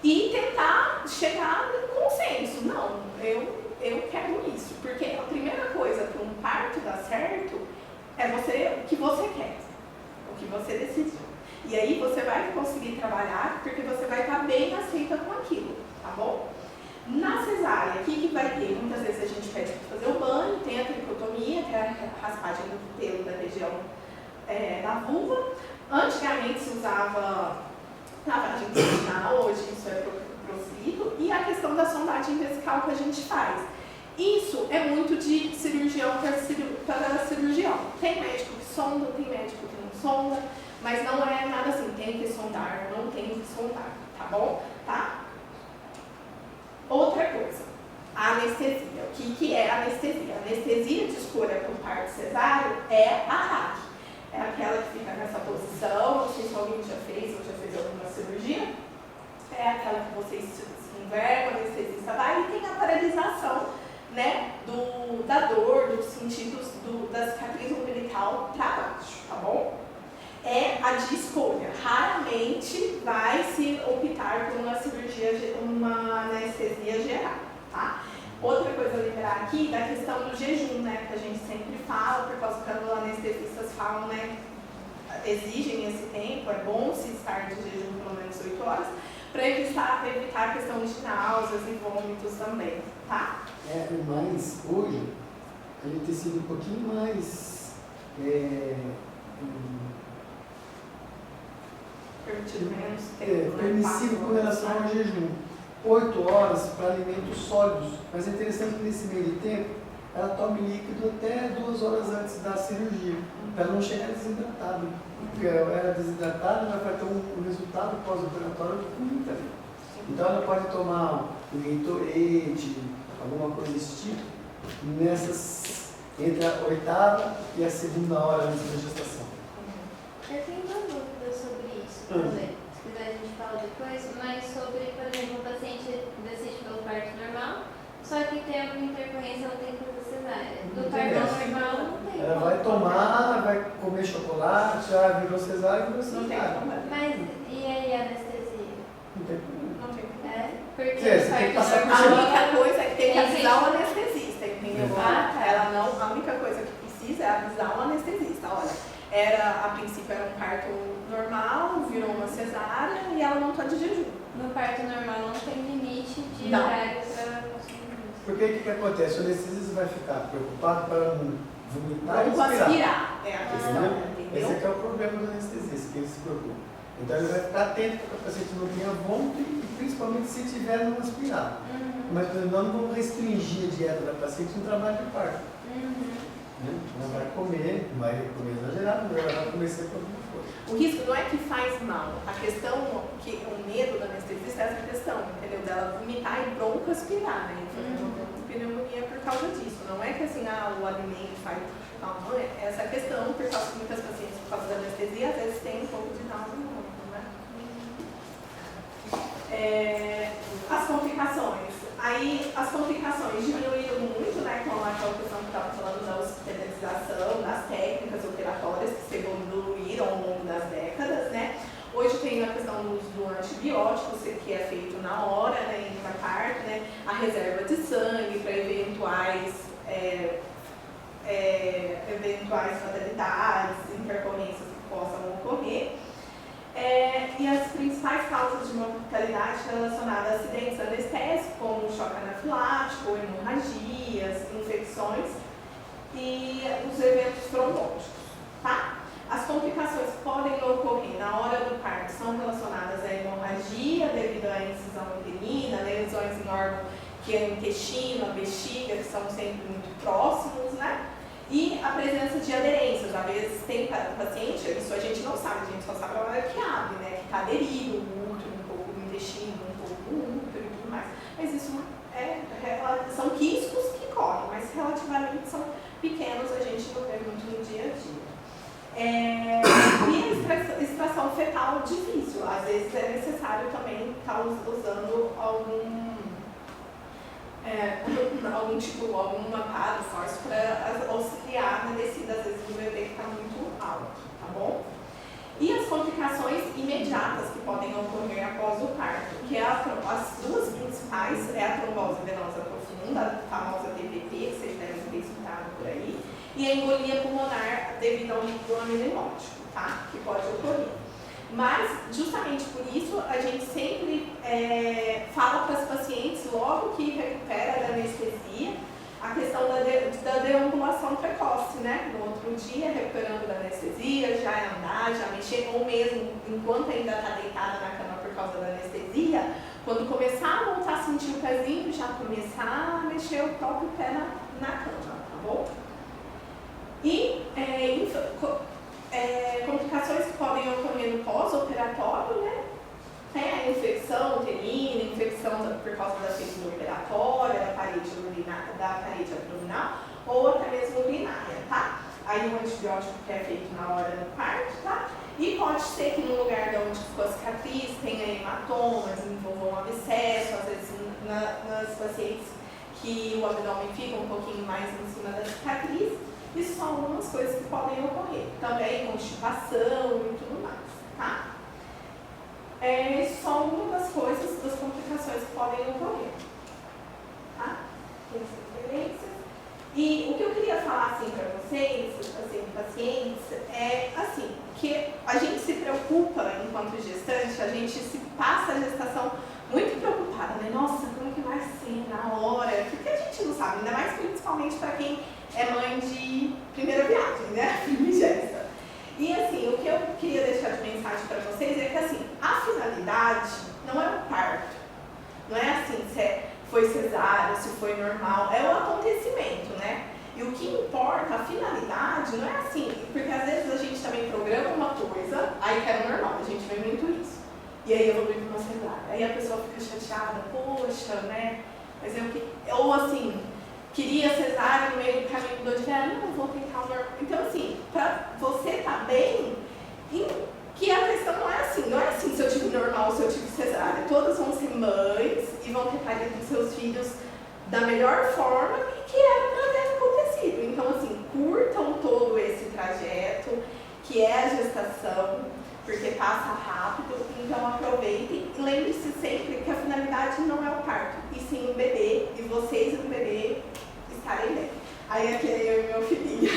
E tentar chegar em consenso. Não, eu quero isso. Porque a primeira coisa para um parto dar certo é o que você quer, o que você decidiu. E aí você vai conseguir trabalhar porque você vai estar bem aceita com aquilo, tá bom? Na cesárea, o que vai ter? Muitas vezes a gente pede para fazer o banho, tem a tricotomia, que é a raspagem do pelo da região da vulva. Antigamente se usava lavagem intestinal, hoje isso é proscrito. E a questão da sondagem vesical que a gente faz. Isso é muito de cirurgião para cirurgião. Tem médico que sonda, tem médico que não sonda, mas não é nada assim, tem que sondar, não tem que sondar, tá bom? Tá? Outra coisa, a anestesia. O que é anestesia? A anestesia de escolha para o parto cesáreo é a RAC. É aquela que fica nessa posição, não sei se alguém já fez ou já fez alguma cirurgia. É aquela que vocês se envergam, o anestesista vai, e tem a paralisação, né, da dor, dos sentidos da cicatriz umbilical para baixo, tá bom? É a de escolha. Raramente vai se optar por uma cirurgia, uma anestesia geral, tá? Outra coisa a lembrar aqui da questão do jejum, né, que a gente sempre fala, por causa que os anestesistas falam, né, exigem esse tempo, é bom se estar de jejum pelo menos 8 horas, para evitar a questão de náuseas e vômitos também, tá? Mas hoje, ele tem sido um pouquinho mais permissivo com relação ao jejum. 8 horas para alimentos sólidos, mas é interessante que nesse meio de tempo ela tome líquido até 2 horas antes da cirurgia, para não chegar desidratada. Porque ela desidratada, ela vai ter um resultado pós-operatório ruim também. Então ela pode tomar um Gatorade, alguma coisa desse tipo, entre a 8ª e a 2ª hora antes da gestação. Eu tenho uma dúvida sobre isso também. Se quiser a gente fala depois, mas sobre, por exemplo, o paciente decide pelo parto normal, só que tem alguma intercorrência, ela tem que fazer cesárea. Do parto normal não tem. Ela vai tomar, vai comer chocolate, já virou cesárea, virou Não tem cesárea. problema. Mas e aí a anestesia? Não tem problema. Não tem problema. É? Porque Quer dizer, você tem que passar por A cima. única coisa é que tem que avisar o anestesista, entendeu? Ah, tá. Ela não, a única coisa que precisa é avisar o anestesista. Olha, a princípio era um parto normal, virou uma cesárea e ela não está de jejum. No parto normal não tem limite de Não. horário para consumir. Porque o que acontece? O anestesista vai ficar preocupado para não vomitar e Não respirar. aspirar, é a questão, Esse entendeu? aqui é o problema do anestesista, que ele se preocupa. Então ele vai ficar atento para que o paciente não tenha vômito e principalmente se tiver não aspirar. Mas por exemplo, nós não vamos restringir a dieta da paciente no trabalho de parto. Né? Ela vai comer, não vai comer exagerado, mas ela vai comer sempre alguma coisa. O risco não é que faz mal, a questão, que o medo da anestesista é essa questão, entendeu? Dela vomitar e broncoaspirar, né? Pneumonia por causa disso. Não é que assim, o alimento faz mal, não é essa questão, por causa que muitas pacientes, por causa da anestesia, às vezes tem um pouco de náusea no corpo, né? As complicações. Aí as complicações diminuíram muito, né, com aquela questão que estava falando da hospitalização, das técnicas operatórias que se evoluíram ao longo das décadas, né? Hoje tem a questão do uso do antibiótico, que é feito na hora, né, entre a parto, né? A reserva de sangue para eventuais fatalidades, intercorrências que possam ocorrer. E as principais causas de mortalidade relacionadas a acidentes anestésicos, como choque anafilático, hemorragias, infecções e os eventos trombóticos, tá? As complicações que podem ocorrer na hora do parto são relacionadas à hemorragia devido à incisão uterina, lesões em órgão que é o intestino, a bexiga, que são sempre muito próximos, né? E a presença de aderências. Às vezes tem paciente, isso a gente não sabe, a gente só sabe a hora que abre, né? Que está aderido o útero, um pouco do intestino, um pouco do útero e tudo mais. Mas isso são riscos que correm, mas relativamente são pequenos, a gente não vê muito no dia a dia. E a extração fetal difícil. Às vezes é necessário também estar usando algum amparo, force para auxiliar na descida, às vezes, do bebê que está muito alto, tá bom? E as complicações imediatas que podem ocorrer após o parto, que as duas principais é a trombose venosa profunda, a famosa TPT, que vocês devem ter escutado por aí, e a embolia pulmonar devido ao líquido amniótico, tá? Que pode ocorrer. Mas, justamente por isso, a gente sempre fala para as pacientes, logo que recupera da anestesia, a questão da deambulação precoce, né? No outro dia, recuperando da anestesia, já andar, já mexer, ou mesmo enquanto ainda está deitada na cama por causa da anestesia, quando começar a voltar a sentir o pezinho, já começar a mexer o próprio pé na cama, tá bom? E complicações que podem ocorrer no pós-operatório, né? A infecção uterina, infecção por causa da ferida operatória, da parede abdominal ou até mesmo urinária, tá? Aí o antibiótico que é feito na hora do parto, tá? E pode ser que no lugar de onde ficou a cicatriz tenha hematomas, envolvam um abscesso, às vezes nas pacientes que o abdômen fica um pouquinho mais em cima da cicatriz. Isso são algumas coisas que podem ocorrer. Também constipação e tudo mais, tá? Isso são algumas das coisas, das complicações que podem ocorrer, tá? Tem referências. E o que eu queria falar assim para vocês, assim, pacientes, é assim, que a gente se preocupa enquanto gestante, a gente se passa a gestação muito preocupada, né? Nossa, como é que vai ser na hora? Porque a gente não sabe, ainda mais principalmente para quem é mãe de primeira viagem, né? Primigesta. E assim, o que eu queria deixar de mensagem para vocês é que assim, a finalidade não é o parto. Não é assim, se foi cesárea, se foi normal, é o acontecimento, né? ansiedade não é assim, porque às vezes a gente também programa uma coisa, aí quer o normal, a gente vê muito isso. E aí evolui para uma cesárea. Aí a pessoa fica chateada, poxa, né? Mas ou assim, queria cesárea no meio do caminho do dia, não, vou tentar o normal. Então assim, pra você estar bem, que a questão não é assim se eu tive normal ou se eu tive cesárea. Todas vão ser mães e vão ter parido dos seus filhos da melhor forma que era para ter acontecido. Então assim, curtam todo esse trajeto, que é a gestação, porque passa rápido, então aproveitem e lembre-se sempre que a finalidade não é o parto, e sim o bebê, e vocês e o bebê estarem bem. Aí aqui é eu e meu filhinho.